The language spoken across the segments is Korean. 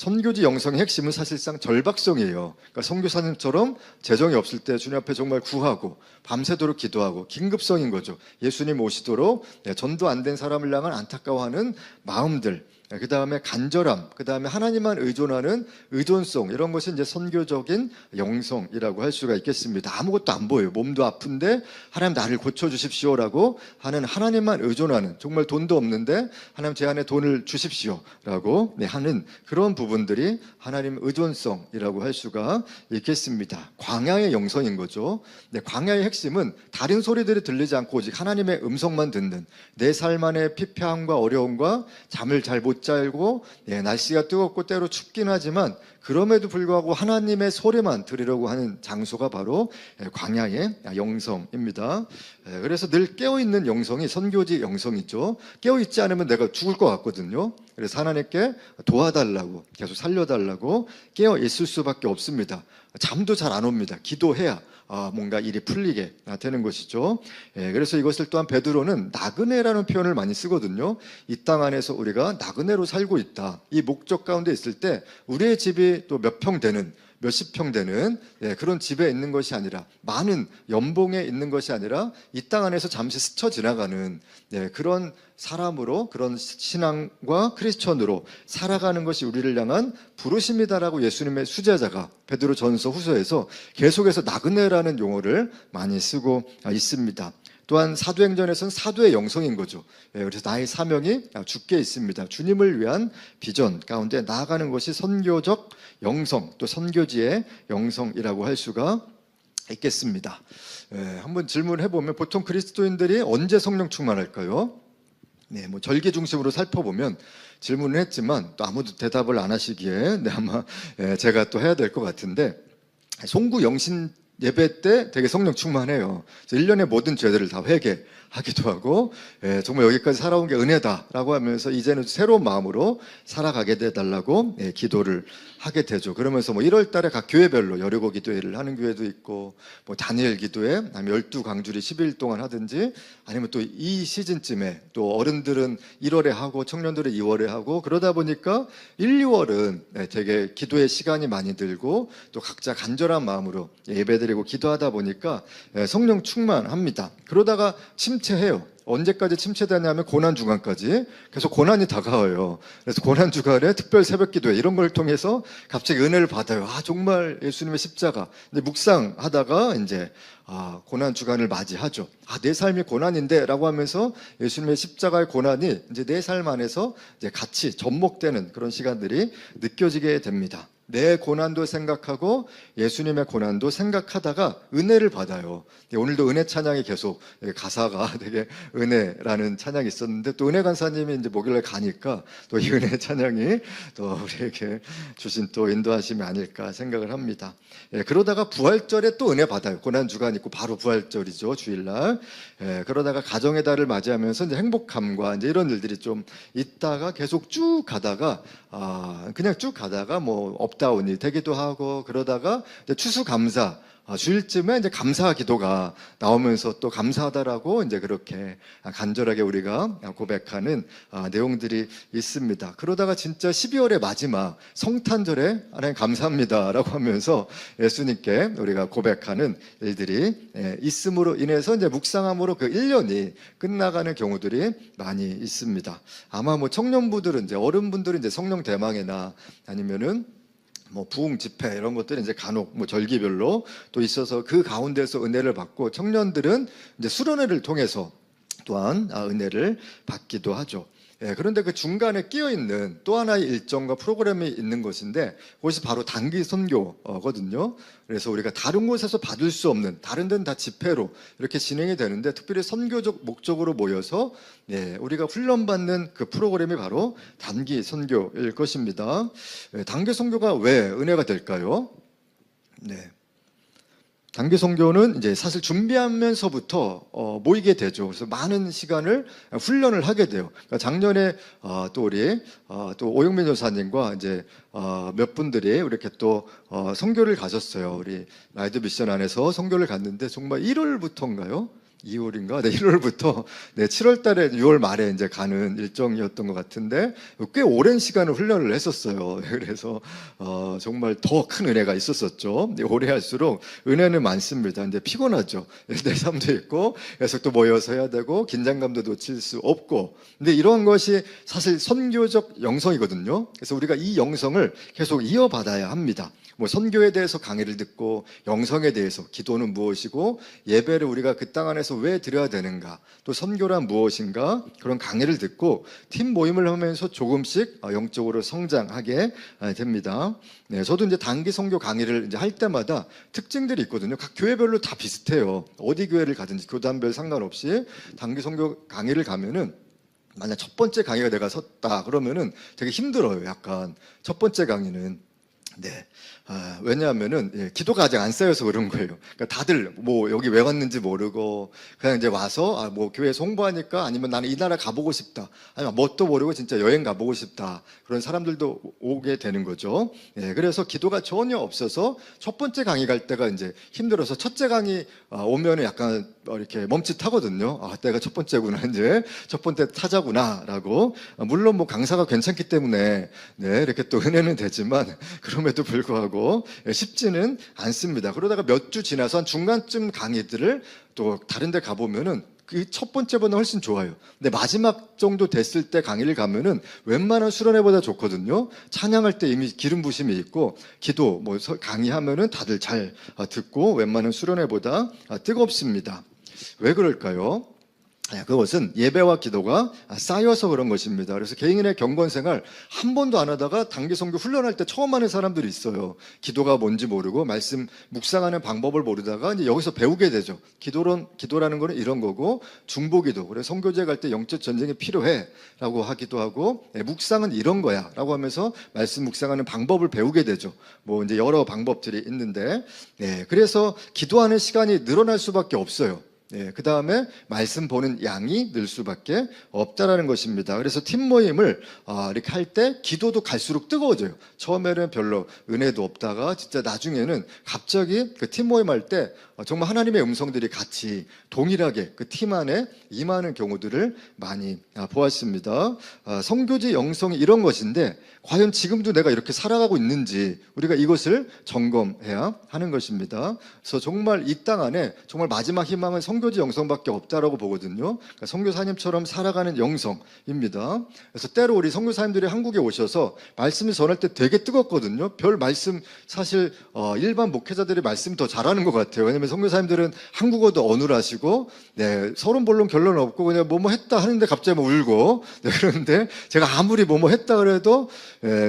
선교지 영성의 핵심은 사실상 절박성이에요. 그러니까 선교사님처럼 재정이 없을 때 주님 앞에 정말 구하고 밤새도록 기도하고 긴급성인 거죠. 예수님 오시도록 전도 안 된 사람을 향한 안타까워하는 마음들, 그 다음에 간절함, 그 다음에 하나님만 의존하는 의존성, 이런 것이 이제 선교적인 영성이라고 할 수가 있겠습니다. 아무것도 안 보여요. 몸도 아픈데 하나님 나를 고쳐주십시오라고 하는, 하나님만 의존하는, 정말 돈도 없는데 하나님 제 안에 돈을 주십시오라고 하는 그런 부분들이 하나님 의존성이라고 할 수가 있겠습니다. 광야의 영성인 거죠. 광야의 핵심은 다른 소리들이 들리지 않고 오직 하나님의 음성만 듣는, 내 삶 안의 피폐함과 어려움과 잠을 잘 못 자고 날씨가 뜨겁고 때로 춥긴 하지만 그럼에도 불구하고 하나님의 소리만 들으려고 하는 장소가 바로 광야의 영성입니다. 그래서 늘 깨어있는 영성이 선교지 영성이죠. 깨어있지 않으면 내가 죽을 것 같거든요. 그래서 하나님께 도와달라고, 계속 살려달라고 깨어있을 수밖에 없습니다. 잠도 잘 안 옵니다. 기도해야 뭔가 일이 풀리게 되는 것이죠. 그래서 이것을 또한 베드로는 나그네라는 표현을 많이 쓰거든요. 이 땅 안에서 우리가 나그네로 살고 있다. 이 목적 가운데 있을 때 우리의 집이 또 몇 평 되는, 몇십 평 되는 그런 집에 있는 것이 아니라, 많은 연봉에 있는 것이 아니라 이 땅 안에서 잠시 스쳐 지나가는 그런 사람으로, 그런 신앙과 크리스천으로 살아가는 것이 우리를 향한 부르심이다라고 예수님의 수제자가 베드로전서 후서에서 계속해서 나그네라는 용어를 많이 쓰고 있습니다. 또한 사도행전에서는 사도의 영성인 거죠. 그래서 나의 사명이 주께 있습니다. 주님을 위한 비전 가운데 나아가는 것이 선교적 영성, 또 선교지의 영성이라고 할 수가 있겠습니다. 한번 질문을 해보면, 보통 그리스도인들이 언제 성령 충만할까요? 뭐 절기 중심으로 살펴보면, 질문을 했지만 또 아무도 대답을 안 하시기에 아마 제가 또 해야 될 것 같은데, 송구 영신 예배 때 되게 성령 충만해요. 그래서 1년의 모든 죄들을 다 회개하기도 하고, 정말 여기까지 살아온 게 은혜다라고 하면서 이제는 새로운 마음으로 살아가게 해달라고 기도를 하게 되죠. 그러면서 뭐 1월 달에 각 교회별로 여리고 기도회를 하는 교회도 있고, 뭐 다니엘 기도회, 아니면 12강주리 10일 동안 하든지, 아니면 또 이 시즌쯤에 또 어른들은 1월에 하고 청년들은 2월에 하고, 그러다 보니까 1, 2월은 되게 기도의 시간이 많이 들고 또 각자 간절한 마음으로 예배드리고 기도하다 보니까 성령 충만합니다. 그러다가 침체해요. 언제까지 침체되냐면 고난주간까지 계속 고난이 다가와요. 그래서 고난주간에 특별 새벽기도회 이런 걸 통해서 갑자기 은혜를 받아요. 정말 예수님의 십자가. 근데 묵상하다가 이제 고난주간을 맞이하죠. 내 삶이 고난인데 라고 하면서 예수님의 십자가의 고난이 이제 내 삶 안에서 이제 같이 접목되는 그런 시간들이 느껴지게 됩니다. 내 고난도 생각하고 예수님의 고난도 생각하다가 은혜를 받아요. 오늘도 은혜 찬양이 계속, 가사가 되게 은혜라는 찬양이 있었는데, 또 은혜 간사님이 이제 목요일에 가니까 또 이 은혜 찬양이 또 우리에게 주신 또 인도하심이 아닐까 생각을 합니다. 그러다가 부활절에 또 은혜 받아요. 고난주간 있고 바로 부활절이죠, 주일날. 그러다가 가정의 달을 맞이하면서 이제 행복함과 이제 이런 일들이 좀 있다가 계속 쭉 가다가 그냥 쭉 가다가 뭐 업다운이 되기도 하고, 그러다가 이제 추수감사 주일쯤에 이제 감사 기도가 나오면서 또 감사하다라고 이제 그렇게 간절하게 우리가 고백하는 내용들이 있습니다. 그러다가 진짜 12월의 마지막 성탄절에 하나님 감사합니다라고 하면서 예수님께 우리가 고백하는 일들이 있음으로 인해서 이제 묵상함으로 그 1년이 끝나가는 경우들이 많이 있습니다. 아마 뭐 청년부들은, 이제 어른분들은 이제 성령 대망이나 아니면은 뭐 부흥 집회 이런 것들이 이제 간혹 뭐 절기별로 또 있어서 그 가운데서 은혜를 받고, 청년들은 이제 수련회를 통해서 또한 은혜를 받기도 하죠. 그런데 그 중간에 끼어 있는 또 하나의 일정과 프로그램이 있는 것인데, 그것이 바로 단기 선교거든요. 그래서 우리가 다른 곳에서 받을 수 없는, 다른 데는 다 집회로 이렇게 진행이 되는데, 특별히 선교적 목적으로 모여서 우리가 훈련받는 그 프로그램이 바로 단기 선교일 것입니다. 단기 선교가 왜 은혜가 될까요? 단기 선교는 이제 사실 준비하면서부터 모이게 되죠. 그래서 많은 시간을 훈련을 하게 돼요. 그러니까 작년에 또 우리 또 오영민 여사님과 이제 몇 분들이 이렇게 또 선교를 가셨어요. 우리 라이드 미션 안에서 선교를 갔는데, 정말 1월부터인가요? 2월인가? 네, 1월부터 7월 달에 6월 말에 이제 가는 일정이었던 것 같은데 꽤 오랜 시간을 훈련을 했었어요. 그래서 정말 더 큰 은혜가 있었었죠. 오래 할수록 은혜는 많습니다. 근데 피곤하죠. 내 삶도 있고 계속 또 모여서 해야 되고 긴장감도 놓칠 수 없고. 근데 이런 것이 사실 선교적 영성이거든요. 그래서 우리가 이 영성을 계속 이어받아야 합니다. 뭐 선교에 대해서 강의를 듣고 영성에 대해서 기도는 무엇이고 예배를 우리가 그 땅 안에서 왜 드려야 되는가, 또 선교란 무엇인가, 그런 강의를 듣고 팀 모임을 하면서 조금씩 영적으로 성장하게 됩니다. 네, 저도 이제 단기 선교 강의를 이제 할 때마다 특징들이 있거든요. 각 교회별로 다 비슷해요. 어디 교회를 가든지 교단별 상관없이 단기 선교 강의를 가면은 만약 첫 번째 강의가 내가 섰다 그러면은 되게 힘들어요. 약간 첫 번째 강의는. 네. 왜냐하면은 기도가 아직 안 쌓여서 그런 거예요. 그러니까 다들 뭐 여기 왜 왔는지 모르고 그냥 이제 와서 뭐 교회에서 홍보하니까, 아니면 나는 이 나라 가보고 싶다, 아니면 뭣도 모르고 진짜 여행 가보고 싶다, 그런 사람들도 오게 되는 거죠. 그래서 기도가 전혀 없어서 첫 번째 강의 갈 때가 이제 힘들어서 첫째 강의 오면은 약간 이렇게 멈칫하거든요. 내가 첫 번째구나, 이제 첫 번째 타자구나라고. 물론 뭐 강사가 괜찮기 때문에 이렇게 또 은혜는 되지만 그럼에도 불구하고 쉽지는 않습니다. 그러다가 몇 주 지나서 한 중간쯤 강의들을 또 다른 데 가보면은 그 첫 번째보다 훨씬 좋아요. 근데 마지막 정도 됐을 때 강의를 가면은 웬만한 수련회보다 좋거든요. 찬양할 때 이미 기름 부심이 있고, 기도 뭐 강의하면은 다들 잘 듣고 웬만한 수련회보다 뜨겁습니다. 왜 그럴까요? 그것은 예배와 기도가 쌓여서 그런 것입니다. 그래서 개인의 경건생활 한 번도 안 하다가 단기 선교 훈련할 때 처음 하는 사람들이 있어요. 기도가 뭔지 모르고 말씀 묵상하는 방법을 모르다가 이제 여기서 배우게 되죠. 기도라는 거는 이런 거고, 중보기도, 그래서 선교제 갈 때 영적 전쟁이 필요해라고 하기도 하고, 묵상은 이런 거야라고 하면서 말씀 묵상하는 방법을 배우게 되죠. 뭐 이제 여러 방법들이 있는데, 그래서 기도하는 시간이 늘어날 수밖에 없어요. 그 다음에 말씀 보는 양이 늘 수밖에 없다라는 것입니다. 그래서 팀 모임을 이렇게 할 때 기도도 갈수록 뜨거워져요. 처음에는 별로 은혜도 없다가 진짜 나중에는 갑자기 그 팀 모임 할 때 정말 하나님의 음성들이 같이 동일하게 그 팀 안에 임하는 경우들을 많이 보았습니다. 선교지 영성이 이런 것인데 과연 지금도 내가 이렇게 살아가고 있는지 우리가 이것을 점검해야 하는 것입니다. 그래서 정말 이 땅 안에 정말 마지막 희망은 선교지 영성밖에 없다라고 보거든요. 그러니까 선교사님처럼 살아가는 영성입니다. 그래서 때로 우리 선교사님들이 한국에 오셔서 말씀을 전할 때 되게 뜨겁거든요. 별 말씀 사실 일반 목회자들이 말씀 더 잘하는 것 같아요. 왜냐면 선교사님들은 한국어도 어눌하시고 서론 본론 결론 없고 그냥 뭐뭐 했다 하는데 갑자기 뭐 울고 그러는데 제가 아무리 뭐뭐 했다 그래도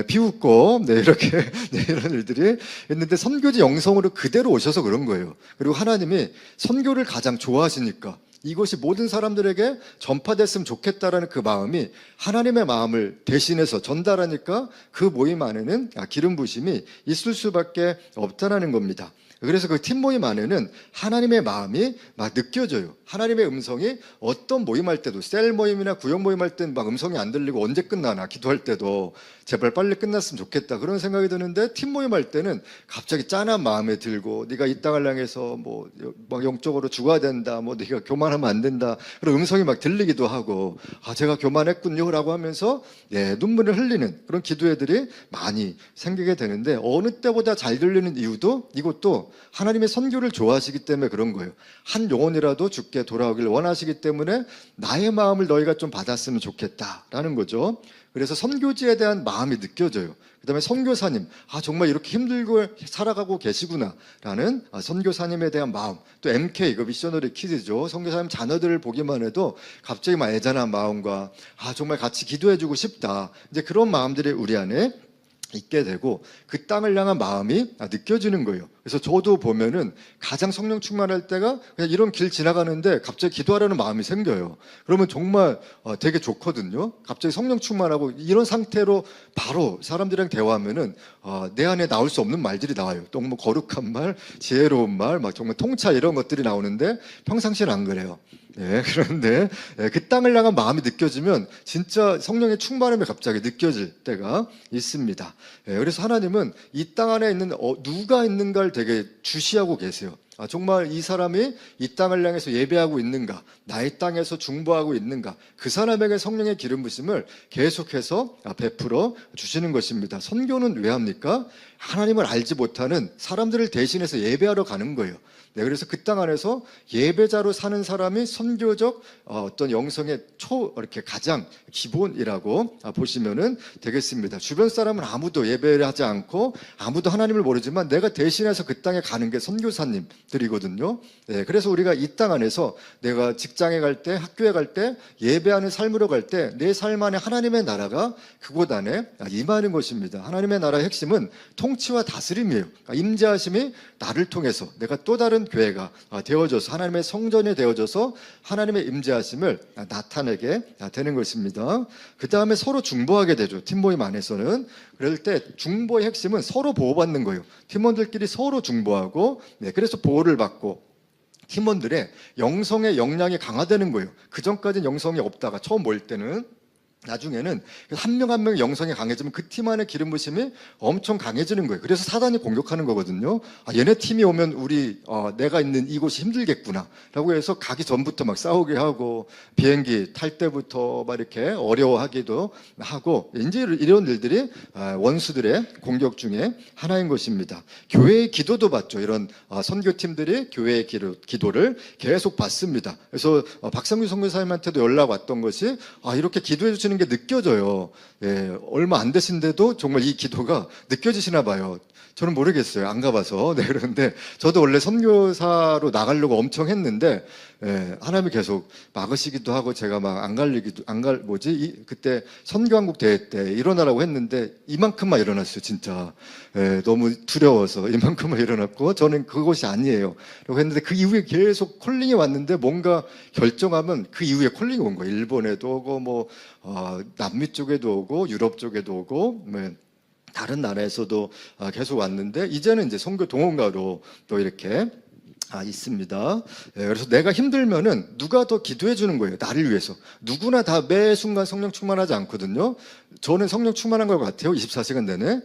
비웃고 이렇게 이런 일들이 있는데 선교지 영성으로 그대로 오셔서 그런 거예요. 그리고 하나님이 선교를 가장 좋아하시니까 이것이 모든 사람들에게 전파됐으면 좋겠다라는 그 마음이 하나님의 마음을 대신해서 전달하니까 그 모임 안에는 기름 부심이 있을 수밖에 없다라는 겁니다. 그래서 그 팀 모임 안에는 하나님의 마음이 막 느껴져요. 하나님의 음성이 어떤 모임할 때도, 셀 모임이나 구역 모임할 때는 막 음성이 안 들리고 언제 끝나나 기도할 때도 제발 빨리 끝났으면 좋겠다 그런 생각이 드는데, 팀 모임할 때는 갑자기 짠한 마음에 들고 네가 이 땅을 향해서 뭐 막 영적으로 죽어야 된다, 뭐 네가 교만하면 안 된다 그런 음성이 막 들리기도 하고, 제가 교만했군요라고 하면서 눈물을 흘리는 그런 기도회들이 많이 생기게 되는데, 어느 때보다 잘 들리는 이유도 이것도 하나님의 선교를 좋아하시기 때문에 그런 거예요. 한 영혼이라도 죽게 돌아오길 원하시기 때문에 나의 마음을 너희가 좀 받았으면 좋겠다라는 거죠. 그래서 선교지에 대한 마음이 느껴져요. 그 다음에 선교사님, 정말 이렇게 힘들고 살아가고 계시구나라는 선교사님에 대한 마음. 또 MK, 그 미셔너리 키즈죠. 선교사님 자녀들을 보기만 해도 갑자기 막 애잔한 마음과 정말 같이 기도해주고 싶다, 이제 그런 마음들이 우리 안에 있게 되고 그 땅을 향한 마음이 느껴지는 거예요. 그래서 저도 보면은 가장 성령 충만할 때가 그냥 이런 길 지나가는데 갑자기 기도하려는 마음이 생겨요. 그러면 정말 되게 좋거든요. 갑자기 성령 충만하고 이런 상태로 바로 사람들이랑 대화하면은 내 안에 나올 수 없는 말들이 나와요. 또 뭐 거룩한 말, 지혜로운 말, 막 정말 통찰 이런 것들이 나오는데 평상시는 안 그래요. 그런데 그 땅을 향한 마음이 느껴지면 진짜 성령의 충만함이 갑자기 느껴질 때가 있습니다. 그래서 하나님은 이 땅 안에 있는 누가 있는가를 되게 주시하고 계세요. 정말 이 사람이 이 땅을 향해서 예배하고 있는가, 나의 땅에서 중보하고 있는가, 그 사람에게 성령의 기름 부심을 계속해서 베풀어 주시는 것입니다. 선교는 왜 합니까? 하나님을 알지 못하는 사람들을 대신해서 예배하러 가는 거예요. 네, 그래서 그 땅 안에서 예배자로 사는 사람이 선교적 어떤 영성의 이렇게 가장 기본이라고 보시면은 되겠습니다. 주변 사람은 아무도 예배를 하지 않고 아무도 하나님을 모르지만 내가 대신해서 그 땅에 가는 게 선교사님들이거든요. 네, 그래서 우리가 이 땅 안에서 내가 직장에 갈 때, 학교에 갈 때, 예배하는 삶으로 갈 때 내 삶 안에 하나님의 나라가 그곳 안에 임하는 것입니다. 하나님의 나라의 핵심은 통치와 다스림이에요. 그러니까 임재하심이 나를 통해서 내가 또 다른 교회가 되어져서 하나님의 성전이 되어져서 하나님의 임재하심을 나타내게 되는 것입니다. 그 다음에 서로 중보하게 되죠. 팀 모임 안에서는. 그럴 때 중보의 핵심은 서로 보호받는 거예요. 팀원들끼리 서로 중보하고, 네, 그래서 보호를 받고 팀원들의 영성의 역량이 강화되는 거예요. 그 전까지는 영성이 없다가 처음 모일 때는, 나중에는 한 명 한 명 영성이 강해지면 그 팀 안에 기름 부심이 엄청 강해지는 거예요. 그래서 사단이 공격하는 거거든요. 얘네 팀이 오면 내가 있는 이곳이 힘들겠구나 라고 해서 가기 전부터 막 싸우게 하고 비행기 탈 때부터 막 이렇게 어려워하기도 하고, 이제 이런 일들이 원수들의 공격 중에 하나인 것입니다. 교회의 기도도 받죠. 이런 선교팀들이 교회의 기도를 계속 받습니다. 그래서 박상규 선교사님한테도 연락 왔던 것이 이렇게 기도해 주시는 게 느껴져요. 예, 얼마 안 되신데도 정말 이 기도가 느껴지시나 봐요. 저는 모르겠어요. 안 가봐서. 네, 그런데 저도 원래 선교사로 나가려고 엄청 했는데, 예, 하나님이 계속 막으시기도 하고 제가 막 그때 선교한국 대회 때 일어나라고 했는데 이만큼만 일어났어요, 진짜. 예, 너무 두려워서 이만큼만 일어났고 저는 그것이 아니에요. 라고 했는데 그 이후에 계속 콜링이 왔는데 뭔가 결정하면 그 이후에 콜링이 온 거예요. 일본에도 오고 남미 쪽에도 오고 유럽 쪽에도 오고 다른 나라에서도 계속 왔는데 이제는 이제 선교 동원가로 또 이렇게 있습니다. 그래서 내가 힘들면은 누가 더 기도해 주는 거예요. 나를 위해서. 누구나 다 매 순간 성령 충만하지 않거든요. 저는 성령 충만한 것 같아요. 24시간 내내.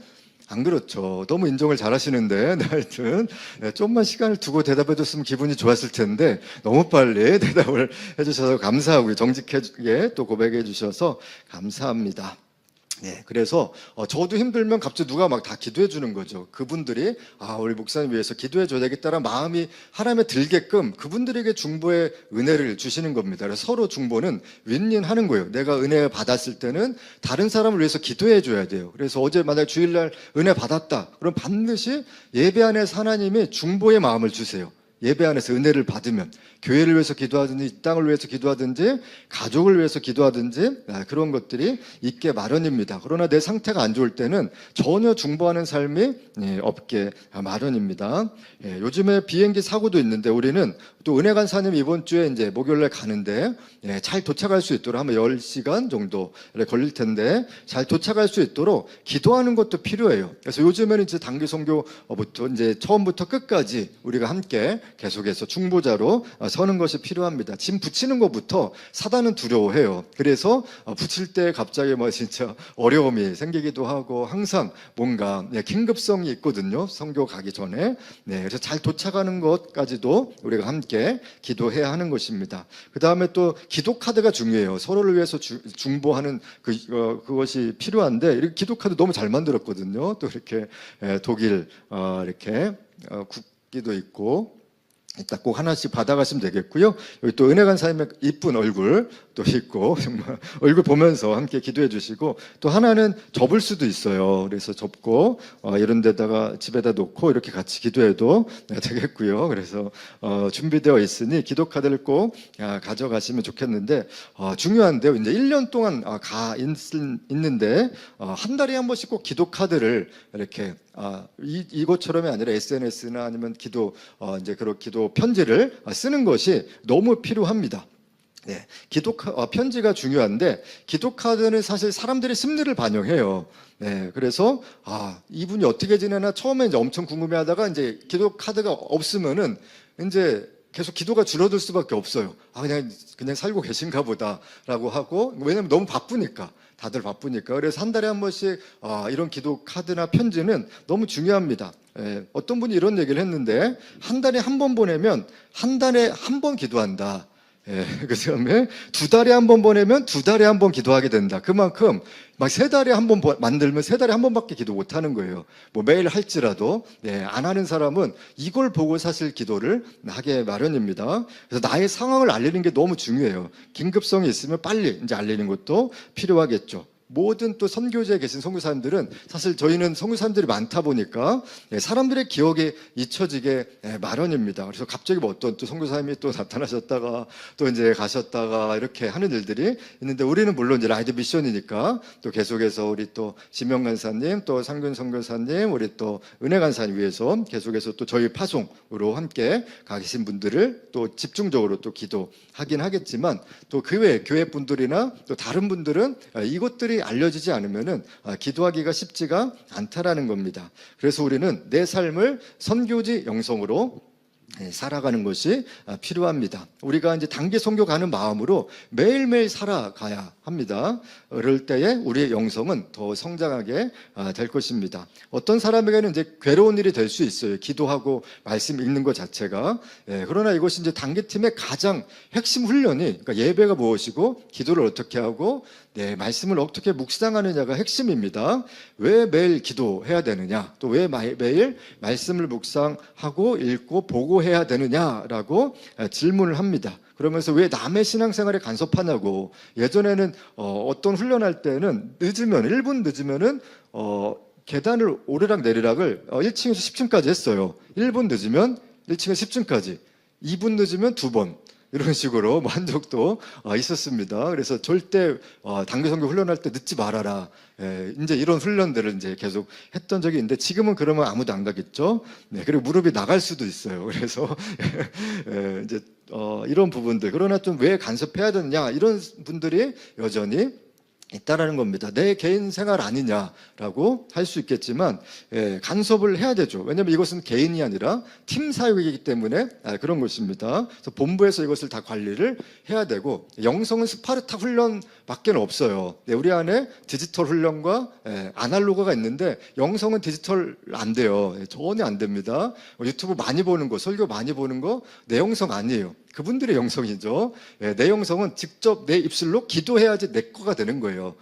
안 그렇죠. 너무 인정을 잘 하시는데, 하여튼, 좀만 시간을 두고 대답해 줬으면 기분이 좋았을 텐데, 너무 빨리 대답을 해 주셔서 감사하고요. 정직하게 또 고백해 주셔서 감사합니다. 네, 그래서 저도 힘들면 갑자기 누가 막 다 기도해 주는 거죠. 그분들이 우리 목사님 위해서 기도해 줘야 되겠다는 마음이 하나님에 들게끔 그분들에게 중보의 은혜를 주시는 겁니다. 그래서 서로 중보는 윈윈하는 거예요. 내가 은혜 받았을 때는 다른 사람을 위해서 기도해 줘야 돼요. 그래서 어제 만약에 주일날 은혜 받았다, 그럼 반드시 예배 안에서 하나님이 중보의 마음을 주세요. 예배 안에서 은혜를 받으면 교회를 위해서 기도하든지 이 땅을 위해서 기도하든지 가족을 위해서 기도하든지 그런 것들이 있게 마련입니다. 그러나 내 상태가 안 좋을 때는 전혀 중보하는 삶이 없게 마련입니다. 요즘에 비행기 사고도 있는데 우리는 또 은혜 간사님 이번 주에 이제 목요일에 가는데 잘 도착할 수 있도록 아마 10시간 정도 걸릴 텐데 잘 도착할 수 있도록 기도하는 것도 필요해요. 그래서 요즘에는 이제 단기 선교부터 이제 처음부터 끝까지 우리가 함께 계속해서 중보자로 서는 것이 필요합니다. 짐 붙이는 것부터 사단은 두려워해요. 그래서 붙일 때 갑자기 진짜 어려움이 생기기도 하고 항상 뭔가 긴급성이 있거든요. 선교 가기 전에. 그래서 잘 도착하는 것까지도 우리가 함께 기도해야 하는 것입니다. 그 다음에 또 기도 카드가 중요해요. 서로를 위해서 중보하는 그것이 필요한데 이렇게 기도 카드 너무 잘 만들었거든요. 또 이렇게 독일 이렇게 국기도 있고. 이따 꼭 하나씩 받아가시면 되겠고요. 여기 또 은혜 간사님의 이쁜 얼굴 또 있고 정말 얼굴 보면서 함께 기도해 주시고 또 하나는 접을 수도 있어요. 그래서 접고 이런 데다가 집에다 놓고 이렇게 같이 기도해도 되겠고요. 그래서 준비되어 있으니 기도 카드를 꼭 가져가시면 좋겠는데 중요한데요. 이제 1년 동안 있는데 한 달에 한 번씩 꼭 기도 카드를 이렇게 이것처럼이 아니라 SNS나 아니면 이제 그런 기도 편지를 쓰는 것이 너무 필요합니다. 네, 편지가 중요한데 기도 카드는 사실 사람들의 심리를 반영해요. 네, 그래서 이분이 어떻게 지내나 처음에 이제 엄청 궁금해하다가 이제 기도 카드가 없으면은 이제 계속 기도가 줄어들 수밖에 없어요. 그냥 살고 계신가 보다라고 하고 왜냐면 너무 바쁘니까. 다들 바쁘니까. 그래서 한 달에 한 번씩 이런 기도 카드나 편지는 너무 중요합니다. 어떤 분이 이런 얘기를 했는데, 한 달에 한 번 보내면 한 달에 한 번 기도한다. 그 다음에 2달에 한 번 보내면 2달에 한 번 기도하게 된다. 그만큼 막 3달에 한 번 만들면 3달에 한 번밖에 기도 못 하는 거예요. 뭐 매일 할지라도 안 하는 사람은 이걸 보고 사실 기도를 하게 마련입니다. 그래서 나의 상황을 알리는 게 너무 중요해요. 긴급성이 있으면 빨리 이제 알리는 것도 필요하겠죠. 모든 또 선교지에 계신 선교사님들은, 사실 저희는 선교사님들이 많다 보니까 사람들의 기억에 잊혀지게 마련입니다. 그래서 갑자기 뭐 어떤 또 선교사님이 또 나타나셨다가 또 이제 가셨다가 이렇게 하는 일들이 있는데, 우리는 물론 이제 라이드 미션이니까 또 계속해서 우리 또 지명 간사님, 또 상균 선교사님, 우리 또 은혜 간사님 위해서 계속해서 또 저희 파송으로 함께 가 계신 분들을 또 집중적으로 또 기도하긴 하겠지만, 또 그 외 교회 분들이나 또 다른 분들은 이것들이 알려지지 않으면은 기도하기가 쉽지가 않다라는 겁니다. 그래서 우리는 내 삶을 선교지 영성으로 살아가는 것이 필요합니다. 우리가 이제 단기 선교 가는 마음으로 매일매일 살아가야 합니다. 그럴 때에 우리의 영성은 더 성장하게 될 것입니다. 어떤 사람에게는 이제 괴로운 일이 될 수 있어요. 기도하고 말씀 읽는 것 자체가. 그러나 이것이 이제 단기팀의 가장 핵심 훈련이, 그러니까 예배가 무엇이고 기도를 어떻게 하고 말씀을 어떻게 묵상하느냐가 핵심입니다. 왜 매일 기도해야 되느냐, 또 왜 매일 말씀을 묵상하고 읽고 보고 해야 되느냐라고 질문을 합니다. 그러면서 왜 남의 신앙생활에 간섭하냐고. 예전에는 어떤 훈련할 때는 늦으면 1분 늦으면은 계단을 오르락 내리락을 1층에서 10층까지 했어요. 1분 늦으면 1층에서 10층까지, 2분 늦으면 2번, 이런 식으로 한 적도 있었습니다. 그래서 절대 단기 선교 훈련할 때 늦지 말아라. 이제 이런 훈련들을 이제 계속 했던 적이 있는데, 지금은 그러면 아무도 안 가겠죠. 그리고 무릎이 나갈 수도 있어요. 그래서 이제 이런 부분들. 그러나 좀 왜 간섭해야 되느냐, 이런 분들이 여전히 있다라는 겁니다. 내 개인 생활 아니냐라고 할 수 있겠지만 간섭을 해야 되죠. 왜냐하면 이것은 개인이 아니라 팀 사역이기 때문에 그런 것입니다. 그래서 본부에서 이것을 다 관리를 해야 되고, 영성은 스파르타 훈련밖에 없어요. 우리 안에 디지털 훈련과 아날로그가 있는데, 영성은 디지털 안 돼요. 전혀 안 됩니다. 유튜브 많이 보는 거, 설교 많이 보는 거 내 영성 아니에요. 그분들의 영성이죠. 내 영성은 직접 내 입술로 기도해야지 내 거가 되는 거예요.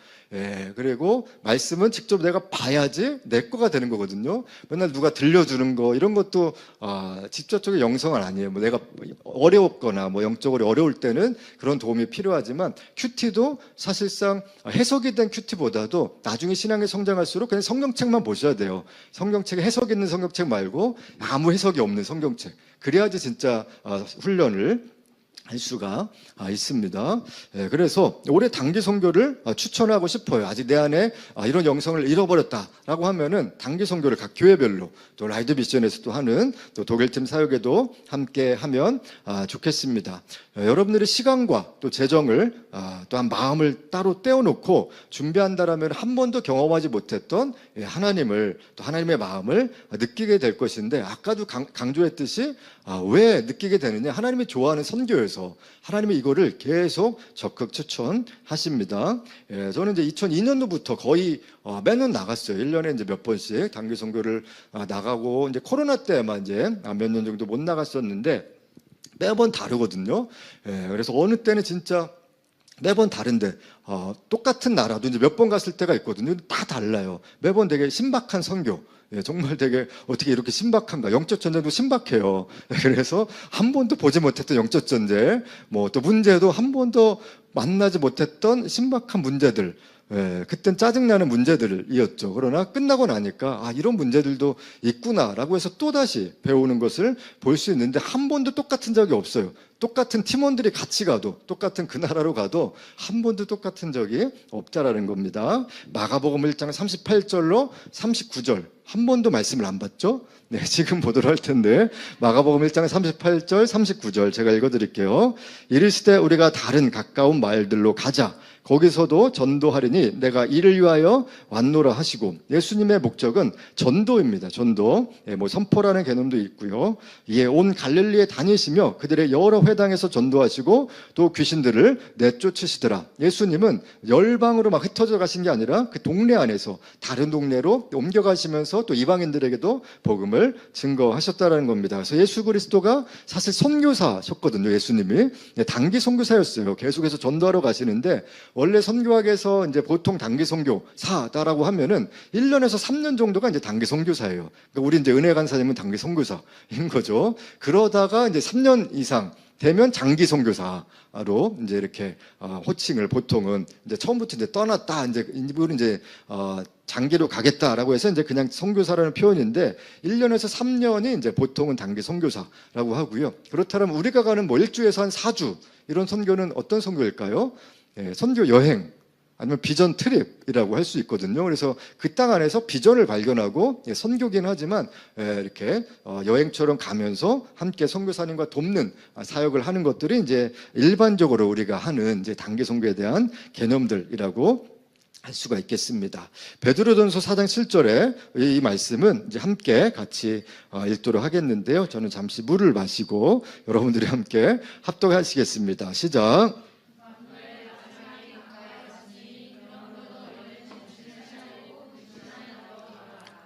그리고 말씀은 직접 내가 봐야지 내 거가 되는 거거든요. 맨날 누가 들려주는 거, 이런 것도 직접적인 영성은 아니에요. 뭐 내가 어려웠거나 뭐 영적으로 어려울 때는 그런 도움이 필요하지만, 큐티도 사실상 해석이 된 큐티보다도 나중에 신앙이 성장할수록 그냥 성경책만 보셔야 돼요. 성경책에 해석 있는 성경책 말고 아무 해석이 없는 성경책. 그래야지 진짜 훈련을 할 수가 있습니다. 그래서 올해 단기 선교를 추천하고 싶어요. 아직 내 안에 이런 영성을 잃어버렸다라고 하면은 단기 선교를 각 교회별로, 또 라이드 미션에서도 하는 또 독일팀 사역에도 함께 하면 좋겠습니다. 여러분들의 시간과 또 재정을 또한 마음을 따로 떼어놓고 준비한다라면 한 번도 경험하지 못했던 하나님을, 또 하나님의 마음을 느끼게 될 것인데, 아까도 강조했듯이 왜 느끼게 되느냐, 하나님이 좋아하는 선교여서 하나님이 이거를 계속 적극 추천하십니다. 저는 이제 2002년도부터 거의 매년 나갔어요. 1년에 이제 몇 번씩 단기 선교를 나가고, 이제 코로나 때만 이제 몇 년 정도 못 나갔었는데 매번 다르거든요. 그래서 어느 때는 진짜 매번 다른데 똑같은 나라도 이제 몇 번 갔을 때가 있거든요. 다 달라요. 매번 되게 신박한 선교. 정말 되게 어떻게 이렇게 신박한가. 영적 전쟁도 신박해요. 그래서 한 번도 보지 못했던 영적 전쟁, 뭐 또 문제도 한 번도 만나지 못했던 신박한 문제들, 그땐 짜증나는 문제들이었죠. 그러나 끝나고 나니까 이런 문제들도 있구나라고 해서 또다시 배우는 것을 볼 수 있는데, 한 번도 똑같은 적이 없어요. 똑같은 팀원들이 같이 가도, 똑같은 그 나라로 가도 한 번도 똑같은 적이 없다라는 겁니다. 마가복음 1장 38절로 39절 한 번도 말씀을 안 봤죠? 지금 보도록 할 텐데, 마가복음 1장 38절 39절 제가 읽어드릴게요. 이르시되 우리가 다른 가까운 마을들로 가자. 거기서도 전도하리니 내가 이를 위하여 왔노라 하시고, 예수님의 목적은 전도입니다. 전도. 뭐 선포라는 개념도 있고요. 온 갈릴리에 다니시며 그들의 여러 회당에서 전도하시고 또 귀신들을 내쫓으시더라. 예수님은 열방으로 막 흩어져 가신 게 아니라 그 동네 안에서 다른 동네로 옮겨가시면서 또 이방인들에게도 복음을 증거하셨다라는 겁니다. 그래서 예수 그리스도가 사실 선교사셨거든요. 예수님이 단기 선교사였어요. 계속해서 전도하러 가시는데, 원래 선교학에서 이제 보통 단기 선교사다라고 하면은 1년에서 3년 정도가 이제 단기 선교사예요. 그러니까 우리 이제 은혜 간사님은 단기 선교사인 거죠. 그러다가 이제 3년 이상 되면 장기 선교사로 이제 이렇게 호칭을 보통은 이제 처음부터 이제 떠났다, 이제 이분은 이제 장기로 가겠다라고 해서 이제 그냥 선교사라는 표현인데, 1년에서 3년이 이제 보통은 단기 선교사라고 하고요. 그렇다면 우리가 가는 뭐 1주에서 한 4주 이런 선교는 어떤 선교일까요? 선교 여행 아니면 비전 트립이라고 할 수 있거든요. 그래서 그 땅 안에서 비전을 발견하고, 선교긴 하지만 이렇게 여행처럼 가면서 함께 선교사님과 돕는 사역을 하는 것들이 이제 일반적으로 우리가 하는 이제 단기 선교에 대한 개념들이라고 할 수가 있겠습니다. 베드로전서 4장 7절에 이 말씀은 이제 함께 같이 읽도록 하겠는데요. 저는 잠시 물을 마시고 여러분들이 함께 합독하시겠습니다. 시작.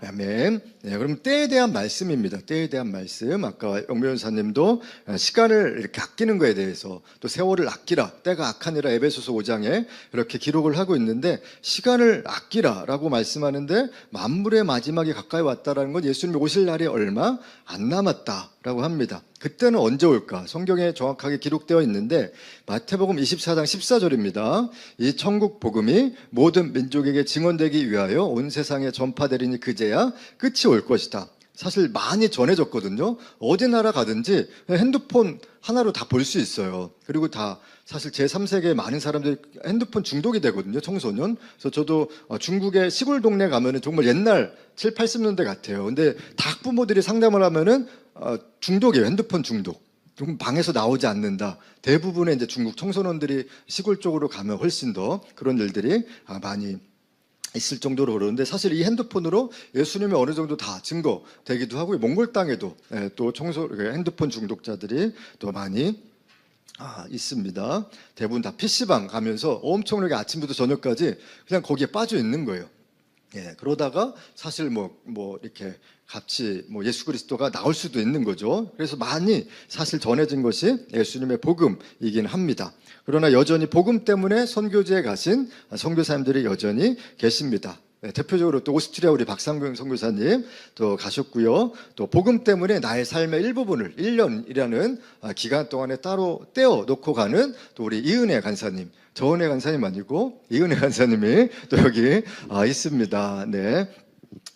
아멘. 그럼 때에 대한 말씀입니다. 때에 대한 말씀. 아까 영변호사님도 시간을 이렇게 아끼는 거에 대해서, 또 세월을 아끼라, 때가 악하니라 에베소서 5장에 이렇게 기록을 하고 있는데, 시간을 아끼라라고 말씀하는데 만물의 마지막이 가까이 왔다라는 건 예수님이 오실 날이 얼마 안 남았다라고 합니다. 그때는 언제 올까? 성경에 정확하게 기록되어 있는데 마태복음 24장 14절입니다. 이 천국 복음이 모든 민족에게 증언되기 위하여 온 세상에 전파되리니 그제야 끝이 올 것이다. 사실 많이 전해졌거든요. 어디 나라 가든지 핸드폰 하나로 다 볼 수 있어요. 그리고 다 사실 제3세계에 많은 사람들이 핸드폰 중독이 되거든요. 청소년. 그래서 저도 중국의 시골 동네 가면은 정말 옛날 7, 80년대 같아요. 근데 다 학부모들이 상담을 하면은 중독이에요. 핸드폰 중독. 방에서 나오지 않는다. 대부분의 이제 중국 청소년들이 시골 쪽으로 가면 훨씬 더 그런 일들이 많이 있을 정도로 그러는데, 사실 이 핸드폰으로 예수님이 어느 정도 다 증거되기도 하고, 몽골 땅에도 또 핸드폰 중독자들이 또 많이 있습니다. 대부분 다 PC방 가면서 엄청나게 아침부터 저녁까지 그냥 거기에 빠져 있는 거예요. 그러다가 사실 이렇게 같이 예수 그리스도가 나올 수도 있는 거죠. 그래서 많이 사실 전해진 것이 예수님의 복음이긴 합니다. 그러나 여전히 복음 때문에 선교지에 가신 선교사님들이 여전히 계십니다. 대표적으로 또 오스트리아 우리 박상경 선교사님 또 가셨고요. 또 복음 때문에 나의 삶의 일부분을 1년이라는 기간 동안에 따로 떼어 놓고 가는 또 우리 이은혜 간사님, 저은혜 간사님 아니고 이은혜 간사님이 또 여기 있습니다. 네.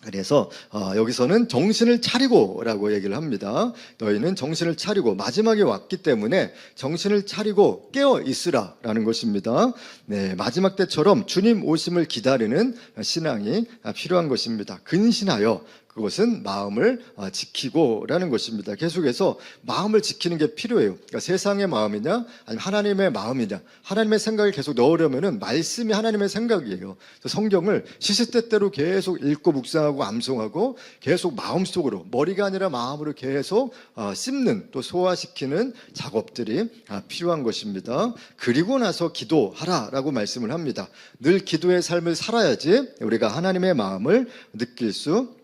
그래서 여기서는 정신을 차리고라고 얘기를 합니다. 너희는 정신을 차리고, 마지막에 왔기 때문에 정신을 차리고 깨어 있으라라는 것입니다. 네, 마지막 때처럼 주님 오심을 기다리는 신앙이 필요한 것입니다. 근신하여, 그것은 마음을 지키고라는 것입니다. 계속해서 마음을 지키는 게 필요해요. 그러니까 세상의 마음이냐 아니면 하나님의 마음이냐, 하나님의 생각을 계속 넣으려면은 말씀이 하나님의 생각이에요. 그래서 성경을 시시때때로 계속 읽고 묵상하고 암송하고 계속 마음속으로, 머리가 아니라 마음으로 계속 씹는, 또 소화시키는 작업들이 필요한 것입니다. 그리고 나서 기도하라라고 말씀을 합니다. 늘 기도의 삶을 살아야지 우리가 하나님의 마음을 느낄 수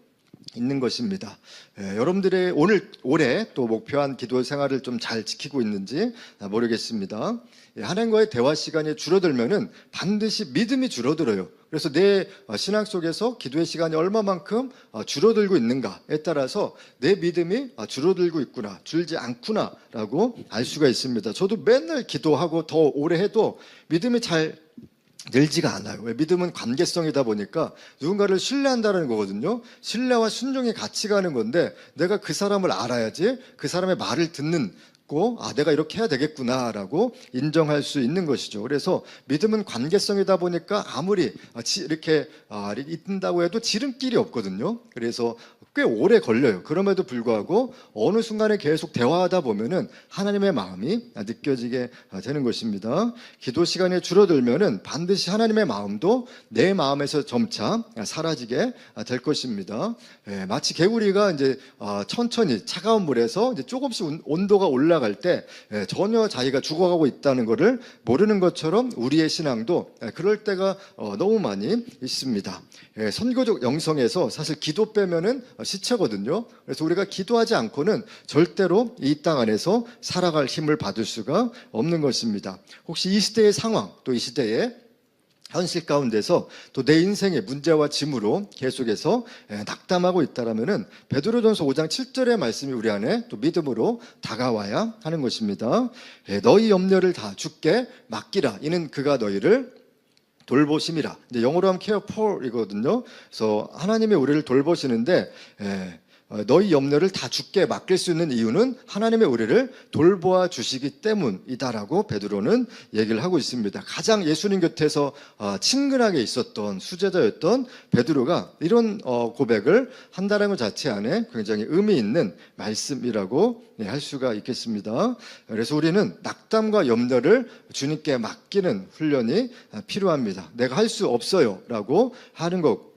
있는 것입니다. 여러분들의 올해 또 목표한 기도 생활을 좀 잘 지키고 있는지 모르겠습니다. 하나님과의 대화 시간이 줄어들면은 반드시 믿음이 줄어들어요. 그래서 내 신앙 속에서 기도의 시간이 얼마만큼 줄어들고 있는가에 따라서 내 믿음이 줄어들고 있구나, 줄지 않구나라고 알 수가 있습니다. 저도 맨날 기도하고 더 오래 해도 믿음이 잘 늘지가 않아요. 왜? 믿음은 관계성이다 보니까 누군가를 신뢰한다는 거거든요. 신뢰와 순종이 같이 가는 건데, 내가 그 사람을 알아야지 그 사람의 말을 듣는 내가 이렇게 해야 되겠구나라고 인정할 수 있는 것이죠. 그래서 믿음은 관계성이다 보니까 아무리 이렇게 있다고 해도 지름길이 없거든요. 그래서 꽤 오래 걸려요. 그럼에도 불구하고 어느 순간에 계속 대화하다 보면은 하나님의 마음이 느껴지게 되는 것입니다. 기도 시간이 줄어들면은 반드시 하나님의 마음도 내 마음에서 점차 사라지게 될 것입니다. 마치 개구리가 이제 천천히 차가운 물에서 이제 조금씩 온도가 올라갈 때 전혀 자기가 죽어가고 있다는 것을 모르는 것처럼 우리의 신앙도 그럴 때가 너무 많이 있습니다. 선교적 영성에서 사실 기도 빼면은 시체거든요. 그래서 우리가 기도하지 않고는 절대로 이 땅 안에서 살아갈 힘을 받을 수가 없는 것입니다. 혹시 이 시대의 상황, 또 이 시대의 현실 가운데서 또 내 인생의 문제와 짐으로 계속해서 낙담하고 있다라면은 베드로전서 5장 7절의 말씀이 우리 안에 또 믿음으로 다가와야 하는 것입니다. 너희 염려를 다 주께 맡기라. 이는 그가 너희를 돌보심이라. 이제 영어로 하면 care for이거든요. 그래서 하나님이 우리를 돌보시는데 너희 염려를 다 주께 맡길 수 있는 이유는 하나님의 우리를 돌보아 주시기 때문이다라고 베드로는 얘기를 하고 있습니다. 가장 예수님 곁에서 친근하게 있었던 수제자였던 베드로가 이런 고백을 한다는 것 자체 안에 굉장히 의미 있는 말씀이라고 할 수가 있겠습니다. 그래서 우리는 낙담과 염려를 주님께 맡기는 훈련이 필요합니다. 내가 할 수 없어요 라고 하는 것,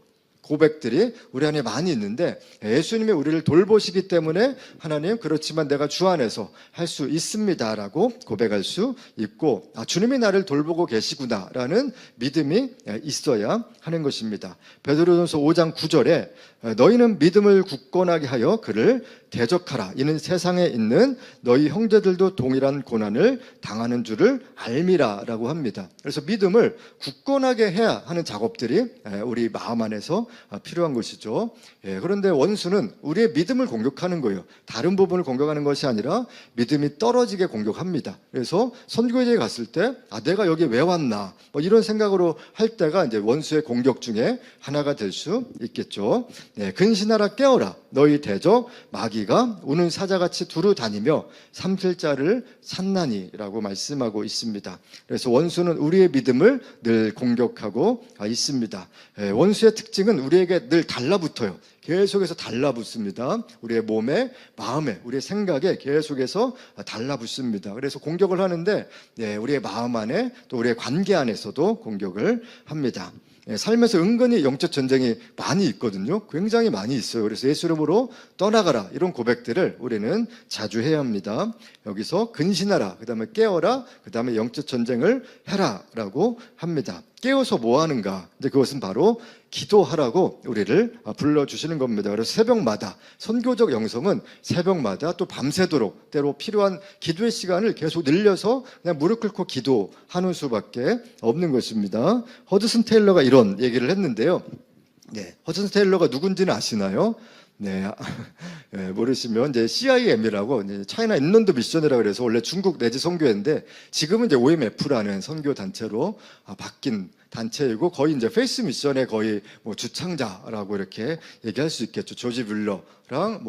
고백들이 우리 안에 많이 있는데 예수님이 우리를 돌보시기 때문에 하나님, 그렇지만 내가 주 안에서 할 수 있습니다라고 고백할 수 있고, 주님이 나를 돌보고 계시구나라는 믿음이 있어야 하는 것입니다. 베드로전서 5장 9절에 너희는 믿음을 굳건하게 하여 그를 대적하라. 이는 세상에 있는 너희 형제들도 동일한 고난을 당하는 줄을 알미라라고 합니다. 그래서 믿음을 굳건하게 해야 하는 작업들이 우리 마음 안에서 필요한 것이죠. 그런데 원수는 우리의 믿음을 공격하는 거예요. 다른 부분을 공격하는 것이 아니라 믿음이 떨어지게 공격합니다. 그래서 선교지에 갔을 때 내가 여기 왜 왔나 뭐 이런 생각으로 할 때가 이제 원수의 공격 중에 하나가 될 수 있겠죠. 근신하라, 깨어라. 너희 대적 마귀가 우는 사자같이 두루 다니며 삼킬 자를 찾나니라고 말씀하고 있습니다. 그래서 원수는 우리의 믿음을 늘 공격하고 있습니다. 원수의 특징은 우리에게 늘 달라붙어요. 계속해서 달라붙습니다. 우리의 몸에, 마음에, 우리의 생각에 계속해서 달라붙습니다. 그래서 공격을 하는데 우리의 마음 안에 또 우리의 관계 안에서도 공격을 합니다. 삶에서 은근히 영적 전쟁이 많이 있거든요. 굉장히 많이 있어요. 그래서 예수 이름으로 떠나가라, 이런 고백들을 우리는 자주 해야 합니다. 여기서 근신하라, 그 다음에 깨어라, 그 다음에 영적 전쟁을 해라 라고 합니다. 깨어서 뭐 하는가? 이제 그것은 바로 기도하라고 우리를 불러주시는 겁니다. 그래서 새벽마다, 선교적 영성은 새벽마다 또 밤새도록 때로 필요한 기도의 시간을 계속 늘려서 그냥 무릎 꿇고 기도하는 수밖에 없는 것입니다. 허드슨 테일러가 이런 얘기를 했는데요. 허드슨 테일러가 누군지는 아시나요? 모르시면 이제 CIM이라고 이제 차이나 인런드 미션이라고 그래서 원래 중국 내지 선교회인데 지금은 이제 OMF라는 선교 단체로 바뀐 단체이고, 거의 이제 페이스 미션의 거의 뭐 주창자라고 이렇게 얘기할 수 있겠죠. 조지 뮬러랑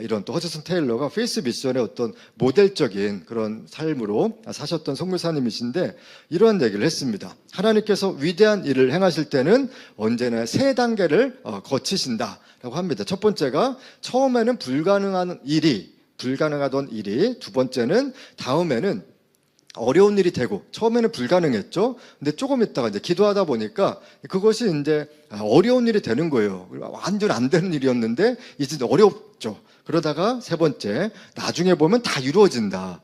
이런 또 허드슨 테일러가 페이스 미션의 어떤 모델적인 그런 삶으로 사셨던 선교사님이신데 이러한 얘기를 했습니다. 하나님께서 위대한 일을 행하실 때는 언제나 세 단계를 거치신다라고 합니다. 첫 번째가 처음에는 불가능하던 일이, 두 번째는 다음에는 어려운 일이 되고, 처음에는 불가능했죠. 근데 조금 있다가 이제 기도하다 보니까 그것이 이제 어려운 일이 되는 거예요. 완전 안 되는 일이었는데 이제 어렵죠. 그러다가 세 번째, 나중에 보면 다 이루어진다.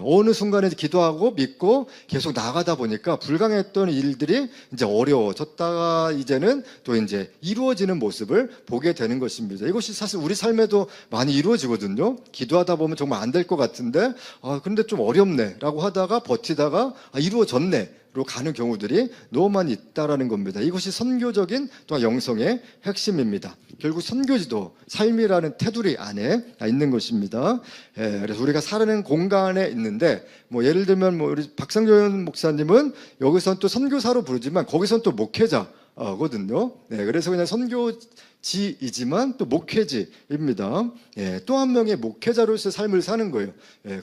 어느 순간에 기도하고 믿고 계속 나가다 보니까 불가능했던 일들이 이제 어려워졌다가 이제는 또 이제 이루어지는 모습을 보게 되는 것입니다. 이것이 사실 우리 삶에도 많이 이루어지거든요. 기도하다 보면 정말 안 될 것 같은데 근데 좀 어렵네 라고 하다가 버티다가 이루어졌네 로 가는 경우들이 너무 많이 있다라는 겁니다. 이것이 선교적인 또 영성의 핵심입니다. 결국 선교지도 삶이라는 테두리 안에 있는 것입니다. 그래서 우리가 살아가는 공간에 있는데 예를 들면 우리 박상현 목사님은 여기선 또 선교사로 부르지만 거기선 또 목회자 거든요. 네, 그래서 그냥 선교지이지만 또 목회지입니다. 또 한 명의 목회자로서의 삶을 사는 거예요.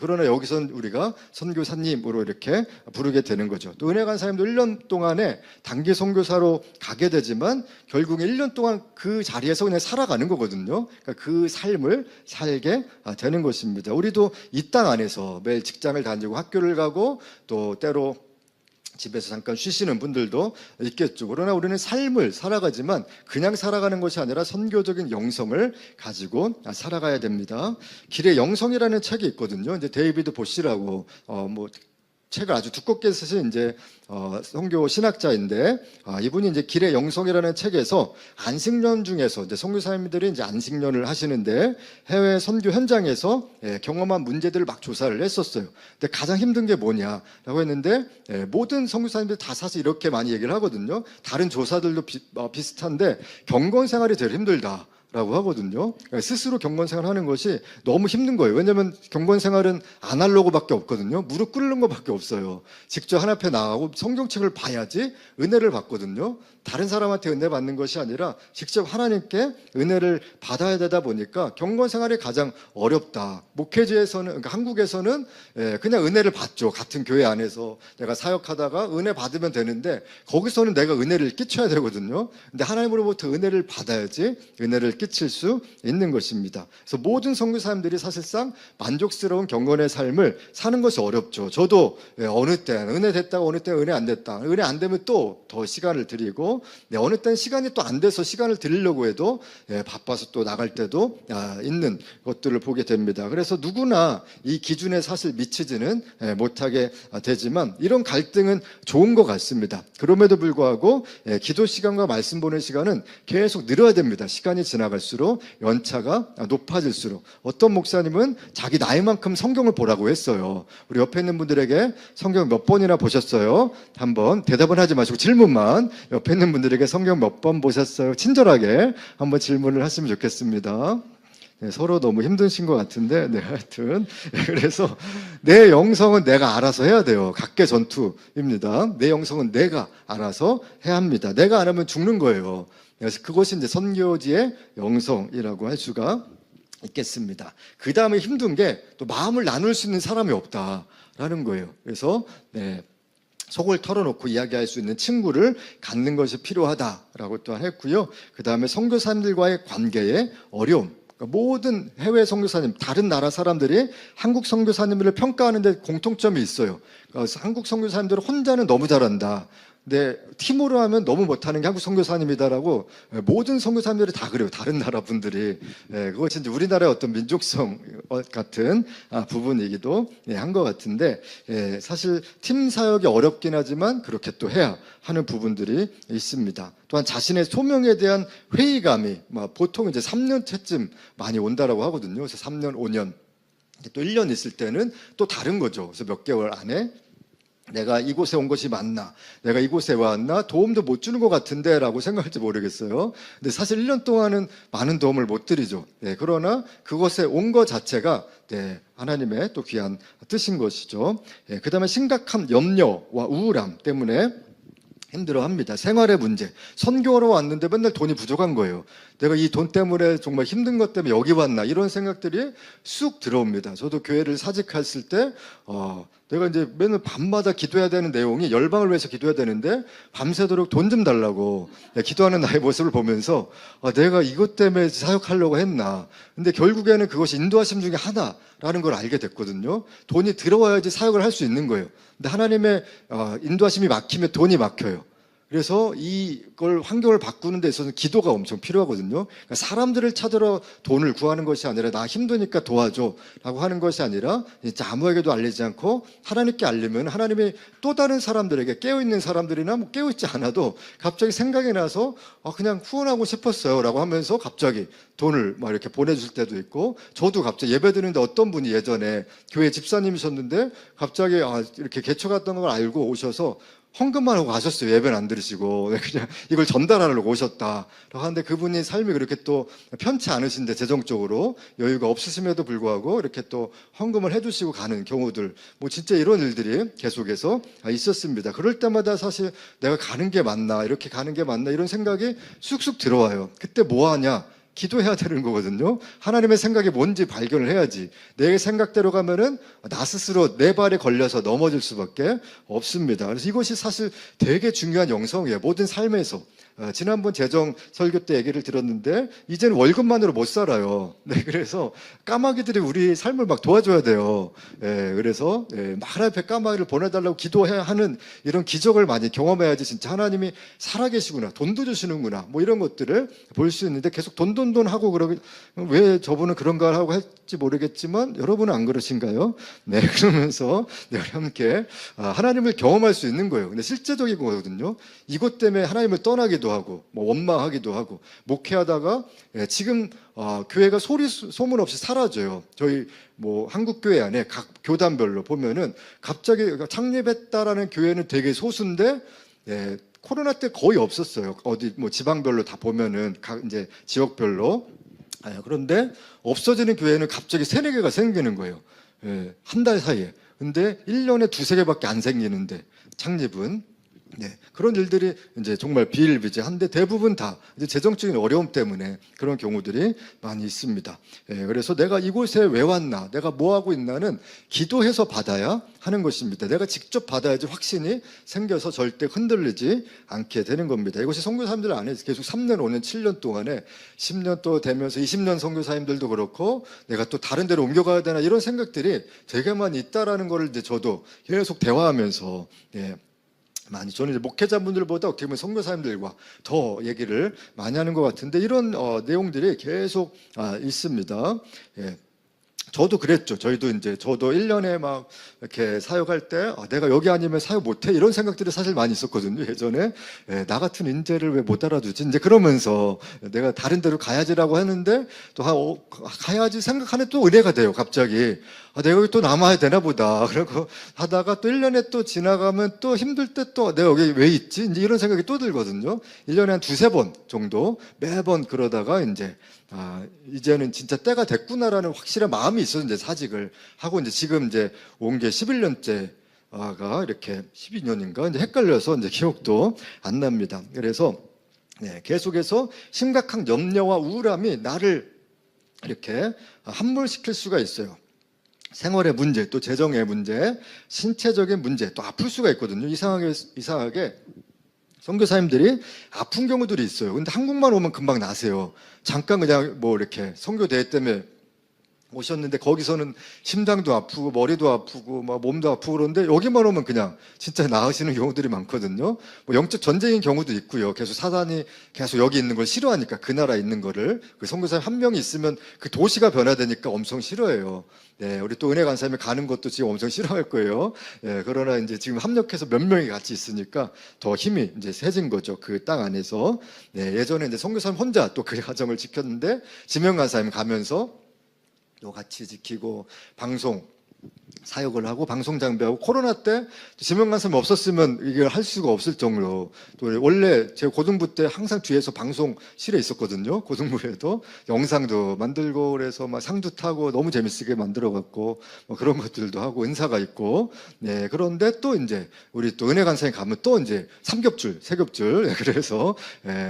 그러나 여기선 우리가 선교사님으로 이렇게 부르게 되는 거죠. 또 은혜 간 사람도 1년 동안에 단기 선교사로 가게 되지만 결국 1년 동안 그 자리에서 그냥 살아가는 거거든요. 그러니까 그 삶을 살게 되는 것입니다. 우리도 이 땅 안에서 매일 직장을 다니고 학교를 가고 또 때로 집에서 잠깐 쉬시는 분들도 있겠죠. 그러나 우리는 삶을 살아가지만 그냥 살아가는 것이 아니라 선교적인 영성을 가지고 살아가야 됩니다. 길의 영성이라는 책이 있거든요. 이제 데이비드 보시라고 책을 아주 두껍게 쓰신 선교 신학자인데, 이분이 이제 길의 영성이라는 책에서 안식년 중에서 이제 선교사님들이 이제 안식년을 하시는데 해외 선교 현장에서 경험한 문제들을 막 조사를 했었어요. 근데 가장 힘든 게 뭐냐라고 했는데 모든 선교사님들이 다 사실 이렇게 많이 얘기를 하거든요. 다른 조사들도 비슷한데 경건 생활이 제일 힘들다 라고 하거든요. 스스로 경건생활 하는 것이 너무 힘든 거예요. 왜냐하면 경건생활은 아날로그밖에 없거든요. 무릎 꿇는 것밖에 없어요. 직접 하나님 앞에 나가고 성경책을 봐야지 은혜를 받거든요. 다른 사람한테 은혜 받는 것이 아니라 직접 하나님께 은혜를 받아야 되다 보니까 경건생활이 가장 어렵다. 목회지에서는, 그러니까 한국에서는 그냥 은혜를 받죠. 같은 교회 안에서 내가 사역하다가 은혜 받으면 되는데 거기서는 내가 은혜를 끼쳐야 되거든요. 근데 하나님으로부터 은혜를 받아야지 은혜를 끼칠 수 있는 것입니다. 그래서 모든 선교사님들이 사실상 만족스러운 경건의 삶을 사는 것이 어렵죠. 저도 어느 때는 은혜 됐다가 어느 때는 은혜 안 됐다. 은혜 안 되면 또 더 시간을 드리고 어느 때는 시간이 또 안 돼서 시간을 드리려고 해도 바빠서 또 나갈 때도 있는 것들을 보게 됩니다. 그래서 누구나 이 기준에 사실 미치지는 못하게 되지만 이런 갈등은 좋은 것 같습니다. 그럼에도 불구하고 기도 시간과 말씀 보는 시간은 계속 늘어야 됩니다. 시간이 지나갈수록 연차가 높아질수록. 어떤 목사님은 자기 나이만큼 성경을 보라고 했어요. 우리 옆에 있는 분들에게 성경 몇 번이나 보셨어요? 한번 대답은 하지 마시고 질문만, 옆에 있는 분들에게 성경 몇 번 보셨어요? 친절하게 한번 질문을 하시면 좋겠습니다. 서로 너무 힘드신 것 같은데, 하여튼. 그래서 내 영성은 내가 알아서 해야 돼요. 각계전투입니다. 내 영성은 내가 알아서 해야 합니다. 내가 안 하면 죽는 거예요. 그래서 그것이 이제 선교지의 영성이라고 할 수가 있겠습니다. 그 다음에 힘든 게 또 마음을 나눌 수 있는 사람이 없다라는 거예요. 그래서 속을 털어놓고 이야기할 수 있는 친구를 갖는 것이 필요하다라고 또한 했고요. 그 다음에 선교사님들과의 관계의 어려움. 그러니까 모든 해외 선교사님, 다른 나라 사람들이 한국 선교사님들을 평가하는데 공통점이 있어요. 그래서 한국 선교사님들은 혼자는 너무 잘한다. 근데 팀으로 하면 너무 못하는 게 한국 선교사님이다라고 모든 선교사님들이 다 그래요. 다른 나라 분들이. 그것이 이제 우리나라의 어떤 민족성 같은 부분이기도 한 것 같은데, 사실 팀 사역이 어렵긴 하지만 그렇게 또 해야 하는 부분들이 있습니다. 또한 자신의 소명에 대한 회의감이 보통 이제 3년째쯤 많이 온다라고 하거든요. 그래서 3년, 5년, 또 1년 있을 때는 또 다른 거죠. 그래서 몇 개월 안에 내가 이곳에 온 것이 맞나? 내가 이곳에 왔나? 도움도 못 주는 것 같은데 라고 생각할지 모르겠어요. 근데 사실 1년 동안은 많은 도움을 못 드리죠. 그러나 그곳에 온 것 자체가 하나님의 또 귀한 뜻인 것이죠. 그 다음에 심각한 염려와 우울함 때문에 힘들어합니다. 생활의 문제. 선교하러 왔는데 맨날 돈이 부족한 거예요. 내가 이 돈 때문에 정말 힘든 것 때문에 여기 왔나, 이런 생각들이 쑥 들어옵니다. 저도 교회를 사직했을 때 내가 이제 맨날 밤마다 기도해야 되는 내용이 열방을 위해서 기도해야 되는데 밤새도록 돈 좀 달라고 기도하는 나의 모습을 보면서 내가 이것 때문에 사역하려고 했나. 근데 결국에는 그것이 인도하심 중에 하나라는 걸 알게 됐거든요. 돈이 들어와야지 사역을 할 수 있는 거예요. 근데 하나님의 인도하심이 막히면 돈이 막혀요. 그래서 이걸 환경을 바꾸는 데 있어서는 기도가 엄청 필요하거든요. 그러니까 사람들을 찾으러 돈을 구하는 것이 아니라 나 힘드니까 도와줘 라고 하는 것이 아니라 진짜 아무에게도 알리지 않고 하나님께 알리면 하나님이 또 다른 사람들에게, 깨어있는 사람들이나 깨어있지 않아도 갑자기 생각이 나서 그냥 후원하고 싶었어요 라고 하면서 갑자기 돈을 막 이렇게 보내줄 때도 있고, 저도 갑자기 예배 드는데 어떤 분이 예전에 교회 집사님이셨는데 갑자기 이렇게 개척했던 걸 알고 오셔서 헌금만 하고 가셨어요. 예배는 안 들으시고. 그냥 이걸 전달하려고 오셨다. 하는데 그분이 삶이 그렇게 또 편치 않으신데 재정적으로 여유가 없으심에도 불구하고 이렇게 또 헌금을 해주시고 가는 경우들, 뭐 진짜 이런 일들이 계속해서 있었습니다. 그럴 때마다 사실 내가 가는 게 맞나, 이렇게 가는 게 맞나 이런 생각이 쑥쑥 들어와요. 그때 뭐 하냐? 기도해야 되는 거거든요. 하나님의 생각이 뭔지 발견을 해야지. 내 생각대로 가면은 나 스스로 내 발에 걸려서 넘어질 수밖에 없습니다. 그래서 이것이 사실 되게 중요한 영성이에요. 모든 삶에서. 지난번 재정 설교 때 얘기를 들었는데 이제는 월급만으로 못 살아요. 네, 그래서 까마귀들이 우리 삶을 막 도와줘야 돼요. 그래서 막 하나님 앞에 까마귀를 보내달라고 기도해야 하는 이런 기적을 많이 경험해야지 진짜 하나님이 살아계시구나, 돈도 주시는구나, 뭐 이런 것들을 볼 수 있는데 계속 돈 하고 그러게, 왜 저분은 그런 걸 하고 할지 모르겠지만 여러분은 안 그러신가요? 네, 그러면서 함께 하나님을 경험할 수 있는 거예요. 근데 실제적인 거거든요. 이것 때문에 하나님을 떠나기도 하고 뭐 원망하기도 하고 목회하다가 지금 교회가 소문 없이 사라져요. 저희 뭐 한국 교회 안에 각 교단별로 보면은 갑자기 창립했다라는 교회는 되게 소수인데 코로나 때 거의 없었어요. 어디 뭐 지방별로 다 보면은 각 이제 지역별로. 그런데 없어지는 교회는 갑자기 3-4개가 생기는 거예요. 한 달 사이에. 근데 1년에 2-3개밖에 안 생기는데 창립은. 그런 일들이 이제 정말 비일비재한데 대부분 다 이제 재정적인 어려움 때문에 그런 경우들이 많이 있습니다. 그래서 내가 이곳에 왜 왔나, 내가 뭐 하고 있나는 기도해서 받아야 하는 것입니다. 내가 직접 받아야지 확신이 생겨서 절대 흔들리지 않게 되는 겁니다. 이것이 선교사님들 안에 계속 3년, 5년, 7년 동안에 10년 또 되면서 20년 선교사님들도 그렇고 내가 또 다른 데로 옮겨가야 되나 이런 생각들이 되게 많이 있다라는 거를 이제 저도 계속 대화하면서 많이 저는 이제 목회자분들보다 어떻게 보면 선교사님들과 더 얘기를 많이 하는 것 같은데 이런 내용들이 계속 있습니다. 저도 그랬죠. 저도 1년에 막 이렇게 사역할 때 내가 여기 아니면 사역 못해 이런 생각들이 사실 많이 있었거든요. 예전에 나 같은 인재를 왜 못 알아두지 이제 그러면서 내가 다른 데로 가야지라고 했는데 또 가야지 생각하는 또 은혜가 돼요. 갑자기 내가 여기 또 남아야 되나 보다. 그러고 하다가 또 1년에 또 지나가면 또 힘들 때 또 내가 여기 왜 있지 이제 이런 생각이 또 들거든요. 1년에 한 2-3번 정도 매번 그러다가 이제는 진짜 때가 됐구나라는 확실한 마음이 있어서 이제 사직을 하고 이제 지금 이제 온 게 11년째가 이렇게 12년인가 이제 헷갈려서 이제 기억도 안 납니다. 그래서 계속해서 심각한 염려와 우울함이 나를 이렇게 함몰시킬 수가 있어요. 생활의 문제, 또 재정의 문제, 신체적인 문제, 또 아플 수가 있거든요. 이상하게 선교사님들이 아픈 경우들이 있어요. 근데 한국만 오면 금방 나세요. 잠깐 그냥 뭐 이렇게 선교대회 때문에 오셨는데 거기서는 심장도 아프고 머리도 아프고 막 몸도 아프고 그런데 여기만 오면 그냥 진짜 나으시는 경우들이 많거든요. 뭐 영적 전쟁인 경우도 있고요. 계속 사단이 계속 여기 있는 걸 싫어하니까 그 나라에 있는 거를 그 선교사님 한 명이 있으면 그 도시가 변화되니까 엄청 싫어해요. 우리 또 은혜 간사님이 가는 것도 지금 엄청 싫어할 거예요. 그러나 이제 지금 합력해서 몇 명이 같이 있으니까 더 힘이 이제 세진 거죠. 그 땅 안에서. 예전에 이제 선교사님 혼자 또 그 가정을 지켰는데 지명 간사님 가면서 또 같이 지키고 방송 사역을 하고 방송 장비하고 코로나 때 지명 간사님 없었으면 이걸 할 수가 없을 정도로 또 원래 제 고등부 때 항상 뒤에서 방송실에 있었거든요. 고등부에도 영상도 만들고 그래서 막 상도 타고 너무 재밌게 만들어 갖고 뭐 그런 것들도 하고 은사가 있고 그런데 또 이제 우리 또 은혜 간사님 가면 또 이제 삼겹줄 세겹줄 그래서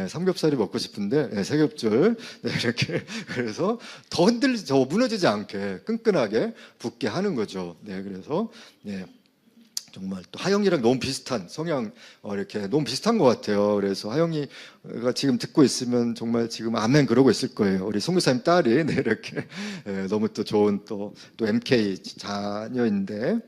삼겹살이 먹고 싶은데 세겹줄 이렇게 그래서 더 더 무너지지 않게 끈끈하게 붙게 하는 거죠. 그래서 정말 또 하영이랑 너무 비슷한 성향 이렇게 너무 비슷한 것 같아요. 그래서 하영이가 지금 듣고 있으면 정말 지금 아멘 그러고 있을 거예요. 우리 선교사님 딸이 이렇게 너무 또 좋은 또 MK 자녀인데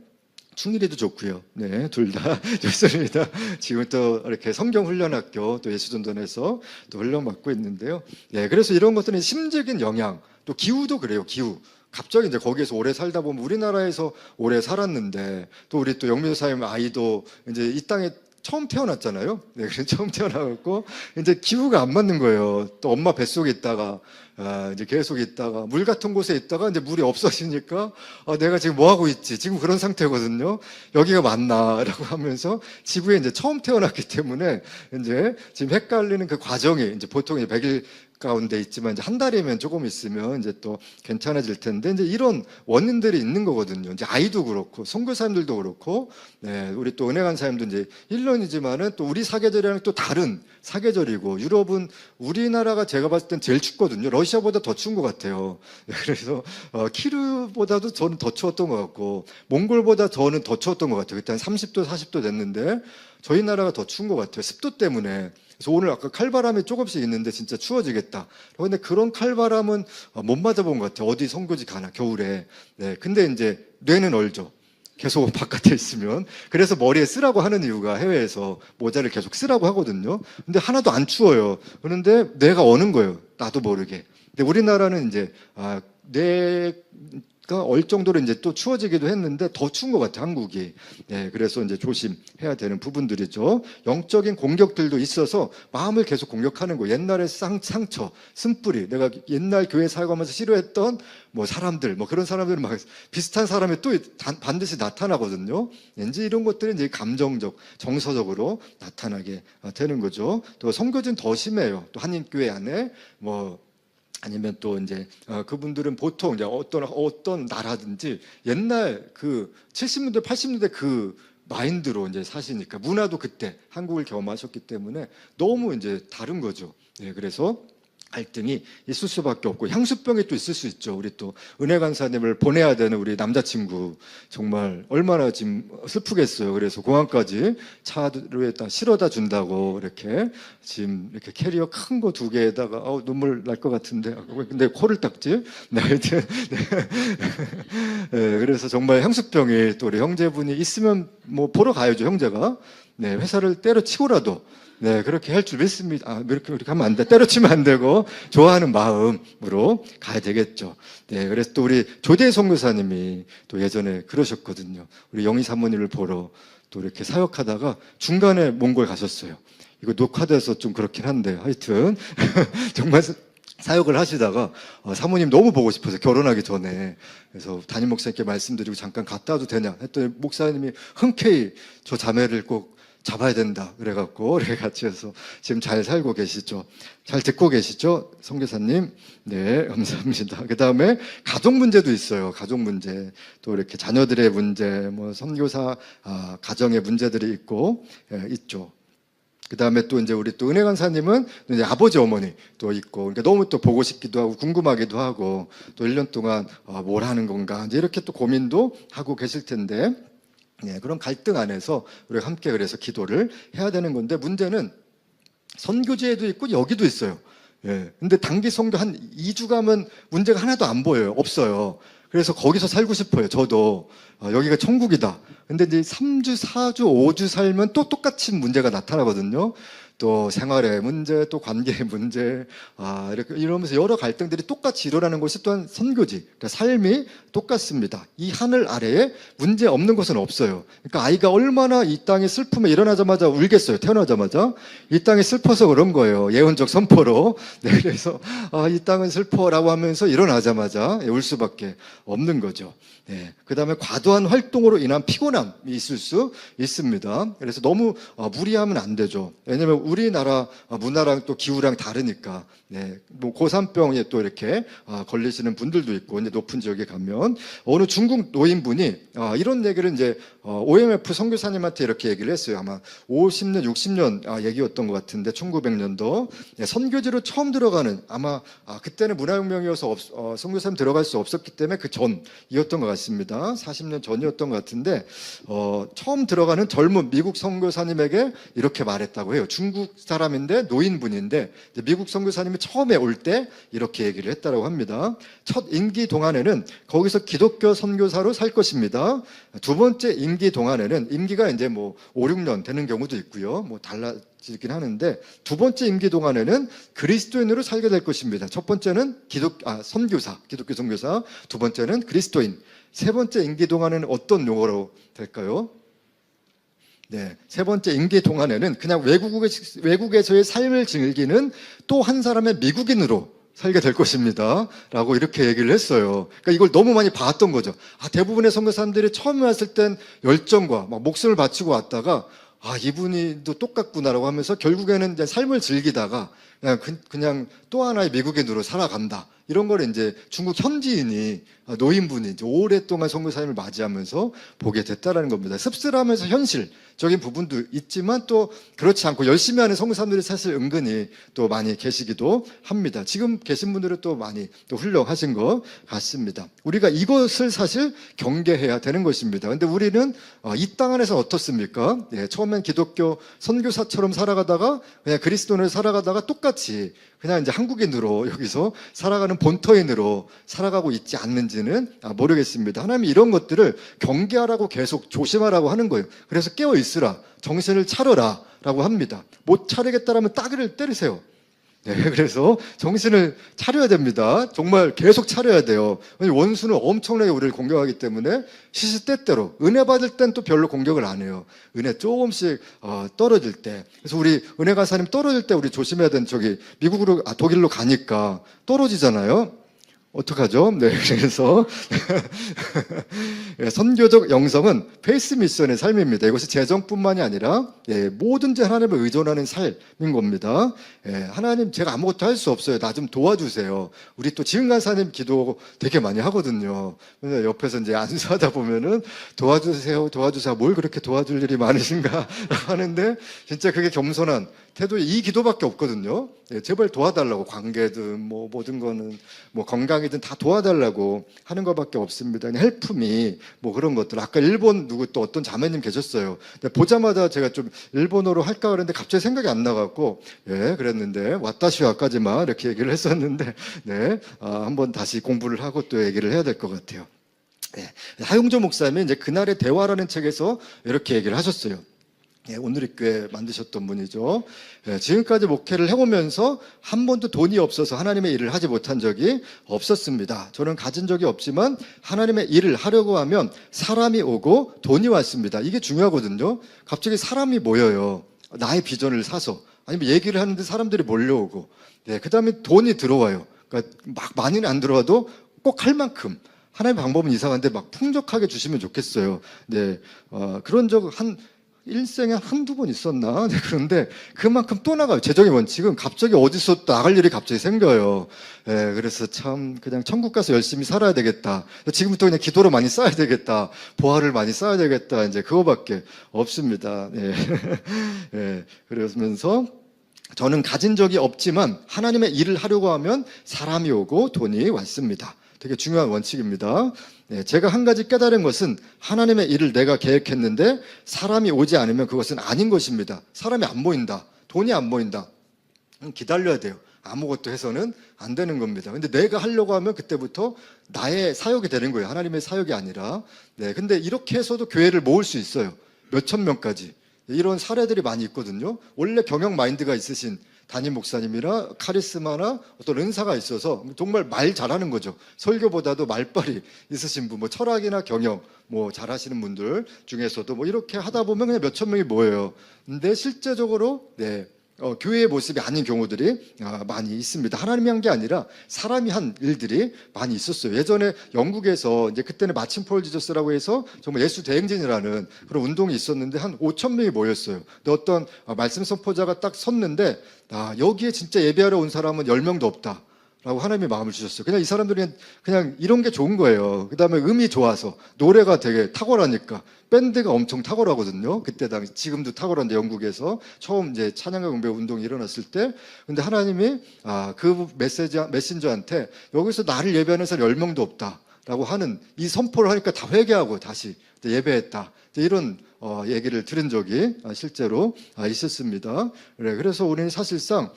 충일이도 좋고요. 둘 다 좋습니다. 지금 또 이렇게 성경훈련학교 또 예수전전에서 또 훈련 받고 있는데요. 그래서 이런 것들은 심적인 영향, 또 기후도 그래요. 기후. 갑자기 이제 거기에서 오래 살다 보면 우리나라에서 오래 살았는데 또 우리 또 영민사님 아이도 이제 이 땅에 처음 태어났잖아요. 네, 그래서 처음 태어나갖고 이제 기후가 안 맞는 거예요. 또 엄마 뱃속에 있다가 이제 계속 있다가 물 같은 곳에 있다가 이제 물이 없어지니까 내가 지금 뭐 하고 있지? 지금 그런 상태거든요. 여기가 맞나라고 하면서 지구에 이제 처음 태어났기 때문에 이제 지금 헷갈리는 그 과정이 이제 보통 이제 100일 가운데 있지만 이제 한 달이면 조금 있으면 이제 또 괜찮아질 텐데 이제 이런 원인들이 있는 거거든요. 이제 아이도 그렇고 선교사님들도 그렇고 네, 우리 또 은혜 간사님도 이제 1년이지만은 또 우리 사계절이랑 또 다른 사계절이고 유럽은 우리나라가 제가 봤을 땐 제일 춥거든요. 러시아보다 더 추운 것 같아요. 네, 그래서 키르보다도 저는 더 추웠던 것 같고 몽골보다 저는 더 추웠던 것 같아요. 그때 한 30도 40도 됐는데 저희 나라가 더 추운 것 같아요. 습도 때문에. 그래서 오늘 아까 칼바람이 조금씩 있는데 진짜 추워지겠다. 근데 그런 칼바람은 못 맞아본 것 같아요. 어디 선교지 가나 겨울에. 네, 근데 이제 뇌는 얼죠. 계속 바깥에 있으면. 그래서 머리에 쓰라고 하는 이유가 해외에서 모자를 계속 쓰라고 하거든요. 근데 하나도 안 추워요. 그런데 뇌가 어는 거예요. 나도 모르게. 근데 우리나라는 이제 뇌가 얼 정도로 이제 또 추워지기도 했는데 더 추운 것 같아요, 한국이. 네, 그래서 이제 조심해야 되는 부분들이죠. 영적인 공격들도 있어서 마음을 계속 공격하는 거. 옛날에 상처, 쓴뿌리. 내가 옛날 교회 살아가면서 싫어했던 뭐 사람들, 뭐 그런 사람들은 막 비슷한 사람이 또 반드시 나타나거든요. 이제 이런 것들이 이제 감정적, 정서적으로 나타나게 되는 거죠. 또 선교진 더 심해요. 또 한인교회 안에 뭐 아니면 또 이제 그분들은 보통 이제 어떤 나라든지 옛날 그 70년대 80년대 그 마인드로 이제 사시니까 문화도 그때 한국을 경험하셨기 때문에 너무 이제 다른 거죠. 네, 그래서 갈등이 있을 수밖에 없고 향수병이 또 있을 수 있죠. 우리 또 은혜 간사님을 보내야 되는 우리 남자친구 정말 얼마나 지금 슬프겠어요. 그래서 공항까지 차로에다 실어다 준다고 이렇게 지금 이렇게 캐리어 큰 거 2개에다가 눈물 날 것 같은데 근데 코를 닦지? 네, 하여튼 네, 그래서 정말 향수병이 또 우리 형제분이 있으면 뭐 보러 가야죠. 형제가 네, 회사를 때려치고라도 네, 그렇게 할 줄 믿습니다. 이렇게 하면 안 돼. 때려치면 안 되고, 좋아하는 마음으로 가야 되겠죠. 네, 그래서 또 우리 조대 선교사님이 또 예전에 그러셨거든요. 우리 영희 사모님을 보러 또 이렇게 사역하다가 중간에 몽골 가셨어요. 이거 녹화돼서 좀 그렇긴 한데, 하여튼, 정말 사역을 하시다가 사모님 너무 보고 싶어서 결혼하기 전에 그래서 담임 목사님께 말씀드리고 잠깐 갔다 와도 되냐 했더니 목사님이 흔쾌히 저 자매를 꼭 잡아야 된다 그래갖고 우리 같이 해서 지금 잘 살고 계시죠. 잘 듣고 계시죠, 선교사님? 네, 감사합니다. 그 다음에 가족 문제도 있어요. 가족 문제 또 이렇게 자녀들의 문제, 뭐 선교사 가정의 문제들이 있고 있죠. 그 다음에 또 이제 우리 또 은혜 간사님은 이제 아버지 어머니 또 있고 그러니까 너무 또 보고 싶기도 하고 궁금하기도 하고 또 1년 동안 뭘 하는 건가 이제 이렇게 또 고민도 하고 계실 텐데. 네, 그런 갈등 안에서 우리가 함께 그래서 기도를 해야 되는 건데 문제는 선교지에도 있고 여기도 있어요. 예. 근데 단기 선교 한 2주 가면 문제가 하나도 안 보여요. 없어요. 그래서 거기서 살고 싶어요. 저도 여기가 천국이다. 근데 이제 3주, 4주, 5주 살면 또 똑같이 문제가 나타나거든요. 또 생활의 문제, 또 관계의 문제, 이렇게 이러면서 여러 갈등들이 똑같이 일어나는 것이 또한 선교지. 그러니까 삶이 똑같습니다. 이 하늘 아래에 문제 없는 것은 없어요. 그러니까 아이가 얼마나 이 땅에 슬픔에 일어나자마자 울겠어요. 태어나자마자. 이 땅이 슬퍼서 그런 거예요. 예언적 선포로. 네, 그래서 이 땅은 슬퍼라고 하면서 일어나자마자 울 수밖에 없는 거죠. 네, 그 다음에 과도한 활동으로 인한 피곤함이 있을 수 있습니다. 그래서 너무 무리하면 안 되죠. 왜냐하면 우리나라 문화랑 또 기후랑 다르니까. 네, 뭐 고산병에 또 이렇게 걸리시는 분들도 있고 이제 높은 지역에 가면 어느 중국 노인분이 이런 얘기를 이제 OMF 선교사님한테 이렇게 얘기를 했어요. 아마 50년, 60년 얘기였던 것 같은데 1900년도 네, 선교지로 처음 들어가는 아마 그때는 문화혁명이어서 선교사님 들어갈 수 없었기 때문에 그 전이었던 것 같습니다. 40년 전이었던 것 같은데 처음 들어가는 젊은 미국 선교사님에게 이렇게 말했다고 해요. 중국 사람인데 노인분인데 미국 선교사님이 처음에 올 때 이렇게 얘기를 했다고 합니다. 첫 임기 동안에는 거기서 기독교 선교사로 살 것입니다. 두 번째 임기 동안에는 임기가 이제 뭐 5, 6년 되는 경우도 있고요. 뭐 달라지긴 하는데 두 번째 임기 동안에는 그리스도인으로 살게 될 것입니다. 첫 번째는 선교사, 기독교 선교사, 두 번째는 그리스도인. 세 번째 임기 동안에는 어떤 용어로 될까요? 네, 세 번째 임기 동안에는 그냥 외국에서의 삶을 즐기는 또 한 사람의 미국인으로 살게 될 것입니다. 라고 이렇게 얘기를 했어요. 그러니까 이걸 너무 많이 봤던 거죠. 대부분의 선교사님들이 처음에 왔을 땐 열정과 막 목숨을 바치고 왔다가 이분이도 똑같구나라고 하면서 결국에는 이제 삶을 즐기다가 그냥 또 하나의 미국인으로 살아간다. 이런 걸 이제 중국 현지인이 노인분이 이제 오랫동안 선교사님을 맞이하면서 보게 됐다라는 겁니다. 씁쓸하면서 현실적인 부분도 있지만 또 그렇지 않고 열심히 하는 선교사님들이 사실 은근히 또 많이 계시기도 합니다. 지금 계신 분들은 또 많이 또 훌륭하신 것 같습니다. 우리가 이것을 사실 경계해야 되는 것입니다. 근데 우리는 이 땅 안에서 어떻습니까? 처음엔 기독교 선교사처럼 살아가다가 그냥 그리스도인으로 살아가다가 똑같이 그냥 이제 한국인으로 여기서 살아가는 본토인으로 살아가고 있지 않는지는 모르겠습니다. 하나님이 이런 것들을 경계하라고 계속 조심하라고 하는 거예요. 그래서 깨어 있으라, 정신을 차려라 라고 합니다. 못 차리겠다라면 따귀를 때리세요. 네, 그래서 정신을 차려야 됩니다. 정말 계속 차려야 돼요. 원수는 엄청나게 우리를 공격하기 때문에 시시때때로 은혜 받을 땐 또 별로 공격을 안 해요. 은혜 조금씩 떨어질 때. 그래서 우리 은혜 가사님 떨어질 때 우리 조심해야 되는 미국으로 독일로 가니까 떨어지잖아요. 어떡하죠? 네, 그래서 선교적 영성은 페이스 미션의 삶입니다. 이것이 재정뿐만이 아니라 뭐든지 하나님을 의존하는 삶인 겁니다. 하나님 제가 아무것도 할 수 없어요. 나 좀 도와주세요. 우리 또 지은간사님 기도 되게 많이 하거든요. 옆에서 이제 안수하다 보면은 도와주세요. 뭘 그렇게 도와줄 일이 많으신가 하는데 진짜 그게 겸손한 태도에 이 기도밖에 없거든요. 제발 도와달라고, 관계든 뭐 모든 거는 뭐 건강이든 다 도와달라고 하는 것밖에 없습니다. 헬프미 뭐 그런 것들. 아까 일본 또 어떤 자매님 계셨어요. 보자마자 제가 좀 일본어로 할까 그랬는데 갑자기 생각이 안 나갖고 그랬는데 와타시와까지만 이렇게 얘기를 했었는데 한번 다시 공부를 하고 또 얘기를 해야 될 것 같아요. 하용조 목사님이 이제 그날의 대화라는 책에서 이렇게 얘기를 하셨어요. 오늘의 교회 만드셨던 분이죠. 지금까지 목회를 해오면서 한 번도 돈이 없어서 하나님의 일을 하지 못한 적이 없었습니다. 저는 가진 적이 없지만 하나님의 일을 하려고 하면 사람이 오고 돈이 왔습니다. 이게 중요하거든요. 갑자기 사람이 모여요. 나의 비전을 사서. 아니면 얘기를 하는데 사람들이 몰려오고. 그 다음에 돈이 들어와요. 그러니까 막 많이는 안 들어와도 꼭 할 만큼. 하나님의 방법은 이상한데 막 풍족하게 주시면 좋겠어요. 그런 적 일생에 한두 번 있었나? 그런데 그만큼 또 나가요. 재정의 원칙은 갑자기 어디서 또 나갈 일이 갑자기 생겨요. 그래서 참 그냥 천국 가서 열심히 살아야 되겠다. 지금부터 그냥 기도로 많이 쌓아야 되겠다. 보화를 많이 쌓아야 되겠다. 이제 그거밖에 없습니다. 그러면서 저는 가진 적이 없지만 하나님의 일을 하려고 하면 사람이 오고 돈이 왔습니다. 되게 중요한 원칙입니다. 제가 한 가지 깨달은 것은 하나님의 일을 내가 계획했는데 사람이 오지 않으면 그것은 아닌 것입니다. 사람이 안 보인다. 돈이 안 보인다. 기다려야 돼요. 아무것도 해서는 안 되는 겁니다. 근데 내가 하려고 하면 그때부터 나의 사역이 되는 거예요. 하나님의 사역이 아니라. 근데 이렇게 해서도 교회를 모을 수 있어요. 몇천 명까지. 이런 사례들이 많이 있거든요. 원래 경영 마인드가 있으신 담임 목사님이나 카리스마나 어떤 은사가 있어서 정말 말 잘하는 거죠. 설교보다도 말빨이 있으신 분, 뭐 철학이나 경영 뭐 잘하시는 분들 중에서도 뭐 이렇게 하다 보면 그냥 몇천 명이 모여요. 근데 실제적으로 교회의 모습이 아닌 경우들이 많이 있습니다. 하나님이 한 게 아니라 사람이 한 일들이 많이 있었어요. 예전에 영국에서 이제 그때는 마침 폴 지저스라고 해서 정말 예수 대행진이라는 그런 운동이 있었는데 한 5천 명이 모였어요. 근데 어떤 말씀 선포자가 딱 섰는데 여기에 진짜 예배하러 온 사람은 10명도 없다. 라고 하나님이 마음을 주셨어요. 그냥 이 사람들이 그냥 이런 게 좋은 거예요. 그 다음에 음이 좋아서 노래가 되게 탁월하니까 밴드가 엄청 탁월하거든요. 그때 당시 지금도 탁월한데 영국에서 처음 이제 찬양과 경배 운동이 일어났을 때 근데 하나님이 그 메신저한테 여기서 나를 예배하는 사람 10명도 없다라고 하는 이 선포를 하니까 다 회개하고 다시 예배했다. 이런 얘기를 들은 적이 실제로 있었습니다. 그래서 우리는 사실상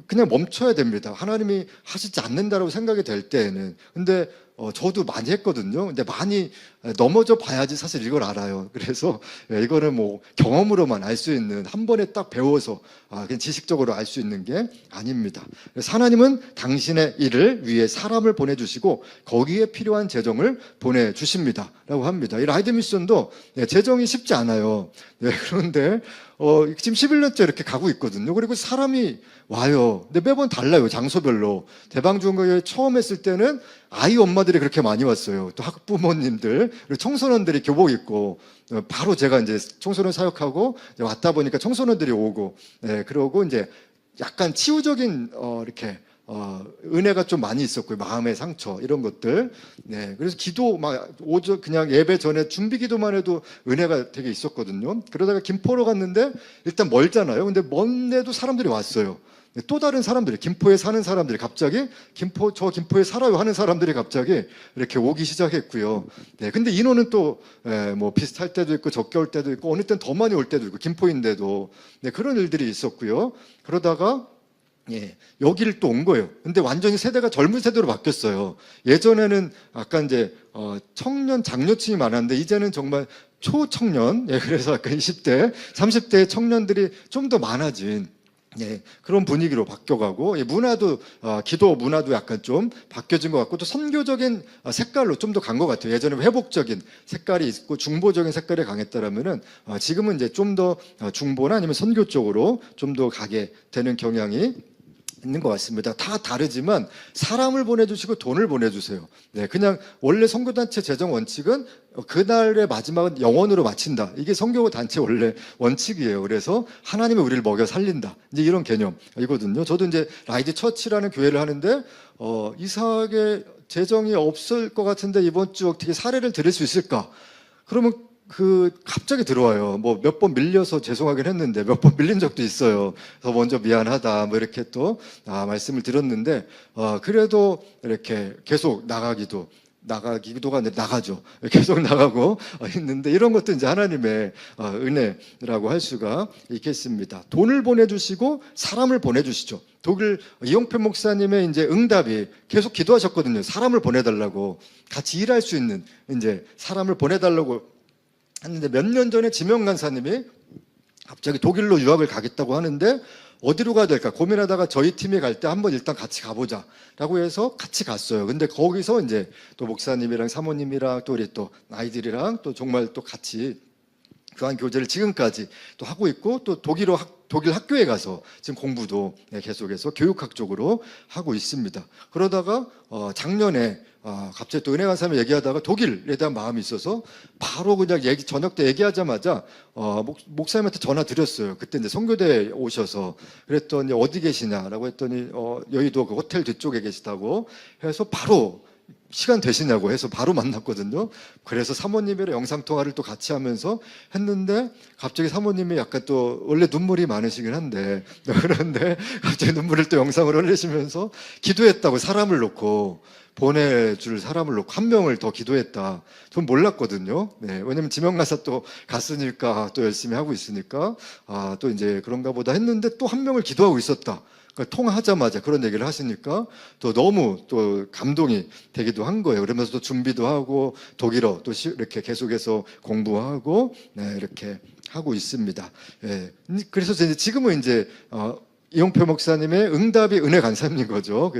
그냥 멈춰야 됩니다. 하나님이 하시지 않는다라고 생각이 될 때에는. 근데 저도 많이 했거든요. 근데 많이 넘어져 봐야지 사실 이걸 알아요. 그래서 이거는 뭐 경험으로만 알 수 있는, 한 번에 딱 배워서 그냥 지식적으로 알 수 있는 게 아닙니다. 그래서 하나님은 당신의 일을 위해 사람을 보내주시고 거기에 필요한 재정을 보내주십니다 라고 합니다. 이 라이드 미션도 네, 재정이 쉽지 않아요. 네, 그런데 지금 11년째 이렇게 가고 있거든요. 그리고 사람이 와요. 근데 매번 달라요. 장소별로. 대방중교회 처음 했을 때는 아이 엄마들이 그렇게 많이 왔어요. 또 학부모님들, 그리고 청소년들이 교복 입고, 바로 제가 이제 청소년 사역하고 이제 왔다 보니까 청소년들이 오고, 네, 그러고 이제 약간 치유적인, 이렇게, 은혜가 좀 많이 있었고요. 마음의 상처, 이런 것들. 네. 그래서 기도, 그냥 예배 전에 준비 기도만 해도 은혜가 되게 있었거든요. 그러다가 김포로 갔는데, 일단 멀잖아요. 근데 먼데도 사람들이 왔어요. 또 다른 사람들이, 김포에 사는 사람들이 갑자기, 저 김포에 살아요 하는 사람들이 갑자기 이렇게 오기 시작했고요. 네. 근데 인원은 또, 뭐 비슷할 때도 있고, 적게 올 때도 있고, 어느 때는 더 많이 올 때도 있고, 김포인데도. 네. 그런 일들이 있었고요. 그러다가, 예, 여기를 또 온 거예요. 근데 완전히 세대가 젊은 세대로 바뀌었어요. 예전에는 아까 이제 청년, 장년층이 많았는데 이제는 정말 초청년, 예, 그래서 아까 20대, 30대 청년들이 좀 더 많아진, 예, 그런 분위기로 바뀌어가고, 예, 문화도, 기도 문화도 약간 좀 바뀌어진 것 같고, 또 선교적인 색깔로 좀 더 간 것 같아요. 예전에 회복적인 색깔이 있고, 중보적인 색깔이 강했다라면은, 지금은 이제 좀 더 중보나 아니면 선교 쪽으로 좀 더 가게 되는 경향이 있는 것 같습니다. 다 다르지만 사람을 보내주시고 돈을 보내주세요. 네, 그냥 원래 선교단체 재정 원칙은 그날의 마지막은 영원으로 마친다. 이게 선교단체 원래 원칙이에요. 그래서 하나님이 우리를 먹여 살린다. 이제 이런 개념이거든요. 저도 이제 라이드 처치라는 교회를 하는데 이상하게 재정이 없을 것 같은데 이번 주 어떻게 사례를 드릴 수 있을까? 그러면 갑자기 들어와요. 뭐 몇 번 밀려서 죄송하긴 했는데 몇 번 밀린 적도 있어요. 더 먼저 미안하다. 뭐 이렇게 또 말씀을 드렸는데, 그래도 이렇게 계속 나가기도가 아니라 나가죠. 계속 나가고 있는데 이런 것도 이제 하나님의 은혜라고 할 수가 있겠습니다. 돈을 보내주시고 사람을 보내주시죠. 독일 이용표 목사님의 이제 응답이 계속 기도하셨거든요. 사람을 보내달라고, 같이 일할 수 있는 이제 사람을 보내달라고 했는데, 몇 년 전에 지명 간사님이 갑자기 독일로 유학을 가겠다고 하는데 어디로 가야 될까 고민하다가 저희 팀이 갈 때 한번 일단 같이 가보자 라고 해서 같이 갔어요. 근데 거기서 이제 또 목사님이랑 사모님이랑 또 우리 또 아이들이랑 또 정말 또 같이 교환 교제를 지금까지 또 하고 있고, 또 독일 학교에 가서 지금 공부도 계속해서 교육학 쪽으로 하고 있습니다. 그러다가 작년에 갑자기 또 은혜 간사님 얘기하다가 독일에 대한 마음이 있어서 바로 그냥 저녁 때 얘기하자마자 목사님한테 전화 드렸어요. 그때 이제 선교대에 오셔서 그랬더니 어디 계시냐라고 했더니 여의도 그 호텔 뒤쪽에 계시다고 해서 바로 시간 되시냐고 해서 바로 만났거든요. 그래서 사모님이랑 영상통화를 또 같이 하면서 했는데 갑자기 사모님이 약간 또 원래 눈물이 많으시긴 한데 그런데 갑자기 눈물을 또 영상을 흘리시면서 기도했다고, 사람을 놓고 보내줄 사람을 놓고 한 명을 더 기도했다. 전 몰랐거든요. 네, 왜냐면 지명가사 또 갔으니까 또 열심히 하고 있으니까 또 이제 그런가 보다 했는데 또 한 명을 기도하고 있었다. 그러니까 통화하자마자 그런 얘기를 하시니까 또 너무 또 감동이 되기도 한 거예요. 그러면서 또 준비도 하고 독일어 또 이렇게 계속해서 공부하고, 네, 이렇게 하고 있습니다. 예. 그래서 이제 지금은 이제 이용표 목사님의 응답이 은혜 간사님인 거죠.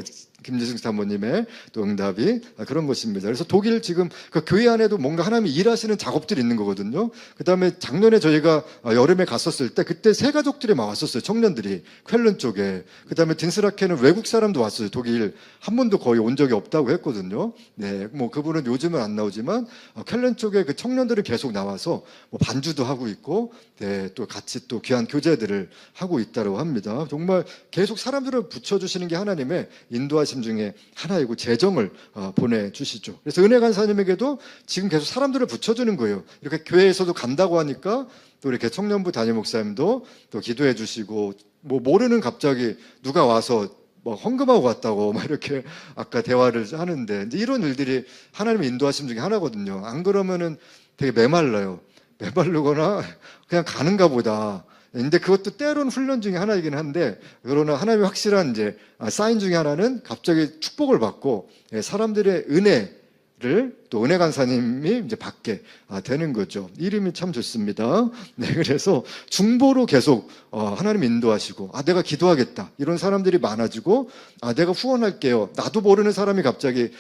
김지승 사모님의 또 응답이 그런 것입니다. 그래서 독일 지금 그 교회 안에도 뭔가 하나님이 일하시는 작업들이 있는 거거든요. 그 다음에 작년에 저희가 여름에 갔었을 때 그때 새 가족들이 막 왔었어요. 청년들이 쾰른 쪽에. 그 다음에 딘스라케는 외국 사람도 왔어요. 독일 한 번도 거의 온 적이 없다고 했거든요. 네, 뭐 그분은 요즘은 안 나오지만 쾰른 쪽에 그 청년들이 계속 나와서 뭐 반주도 하고 있고, 네, 또 같이 또 귀한 교제들을 하고 있다고 합니다. 정말 계속 사람들을 붙여주시는 게 하나님의 인도하심 중에 하나이고 재정을 보내주시죠. 그래서 은혜 간사님에게도 지금 계속 사람들을 붙여주는 거예요. 이렇게 교회에서도 간다고 하니까 또 이렇게 청년부 담임 목사님도 또 기도해 주시고, 뭐 모르는 갑자기 누가 와서 뭐 헌금하고 갔다고 막 이렇게 아까 대화를 하는데, 이런 일들이 하나님의 인도하심 중에 하나거든요. 안 그러면은 되게 메말라요. 메말르거나 그냥 가는가 보다. 근데 그것도 때로는 훈련 중에 하나이긴 한데, 그러나 하나님의 확실한 이제 사인 중에 하나는 갑자기 축복을 받고 사람들의 은혜를 또 은혜 간사님이 이제 받게 되는 거죠. 이름이 참 좋습니다. 네, 그래서 중보로 계속 하나님 인도하시고, 내가 기도하겠다 이런 사람들이 많아지고, 내가 후원할게요. 나도 모르는 사람이 갑자기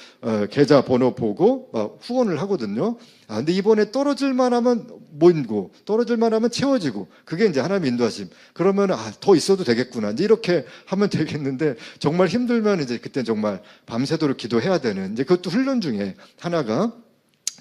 계좌 번호 보고 후원을 하거든요. 근데 이번에 떨어질만 하면 모이고 떨어질만 하면 채워지고 그게 이제 하나님의 인도하심. 그러면 더 있어도 되겠구나. 이제 이렇게 하면 되겠는데 정말 힘들면 이제 그때 정말 밤새도록 기도해야 되는 이제 그것도 훈련 중에 하나가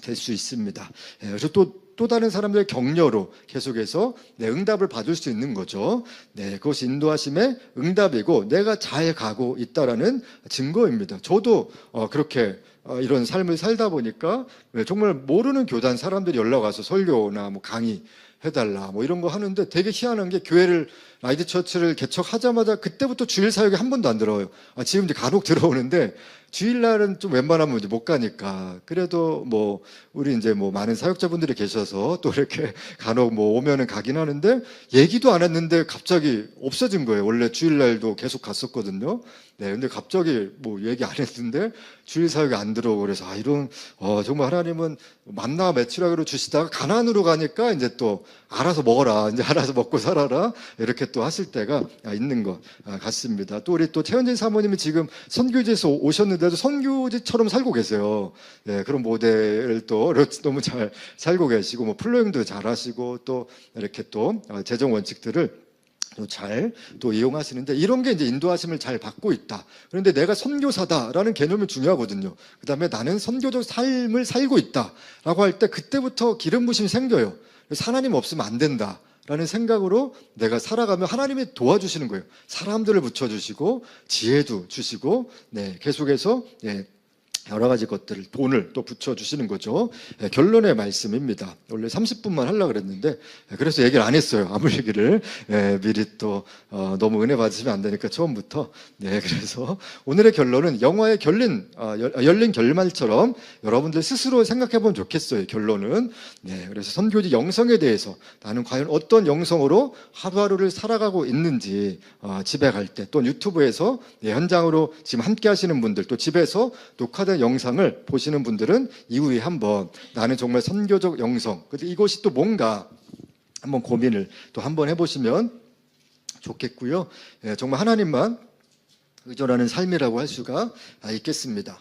될 수 있습니다. 그래서 또 다른 사람들의 격려로 계속해서 응답을 받을 수 있는 거죠. 그것이 인도하심의 응답이고 내가 잘 가고 있다라는 증거입니다. 저도 그렇게 이런 삶을 살다 보니까 정말 모르는 교단 사람들이 연락 와서 설교나 뭐 강의 해달라 뭐 이런 거 하는데 되게 희한한 게 교회를 라이트 처치를 개척하자마자 그때부터 주일 사역이 한 번도 안 들어요. 지금 이제 간혹 들어오는데 주일날은 좀 웬만하면 이제 못 가니까 그래도 뭐 우리 이제 뭐 많은 사역자분들이 계셔서 또 이렇게 간혹 뭐 오면은 가긴 하는데 얘기도 안 했는데 갑자기 없어진 거예요. 원래 주일날도 계속 갔었거든요. 근데 갑자기 뭐 얘기 안 했는데 주일 사역이 안 들어오고 그래서 이런 정말 하나님은 만나 매출하기로 주시다가 가나안으로 가니까 이제 또 알아서 먹어라, 이제 알아서 먹고 살아라 이렇게 또 하실 때가 있는 것 같습니다. 또 우리 또 최현진 사모님이 지금 선교지에서 오셨는데도 선교지처럼 살고 계세요. 그런 모델을 또 너무 잘 살고 계시고 뭐 플로잉도 잘 하시고 또 이렇게 또 재정 원칙들을 잘 또 이용하시는데 이런 게 이제 인도하심을 잘 받고 있다. 그런데 내가 선교사다라는 개념이 중요하거든요. 그 다음에 나는 선교적 삶을 살고 있다라고 할 때 그때부터 기름 부심이 생겨요. 그래서 하나님 없으면 안 된다라는 생각으로 내가 살아가면 하나님이 도와주시는 거예요. 사람들을 붙여주시고 지혜도 주시고 계속해서 여러 가지 것들을 돈을 또 붙여주시는 거죠. 결론의 말씀입니다. 원래 30분만 하려고 그랬는데 그래서 얘기를 안 했어요. 아무 얘기를 미리 또 너무 은혜 받으시면 안 되니까 처음부터. 그래서 오늘의 결론은 영화의 열린 결말처럼 여러분들 스스로 생각해 보면 좋겠어요. 결론은. 그래서 선교지 영성에 대해서 나는 과연 어떤 영성으로 하루하루를 살아가고 있는지 집에 갈 때 또 유튜브에서 현장으로 지금 함께 하시는 분들 또 집에서 녹화된 영상을 보시는 분들은 이후에 한번 나는 정말 선교적 영성, 근데 이것이 또 뭔가 한번 고민을 또 한번 해보시면 좋겠고요. 정말 하나님만 의존하는 삶이라고 할 수가 있겠습니다.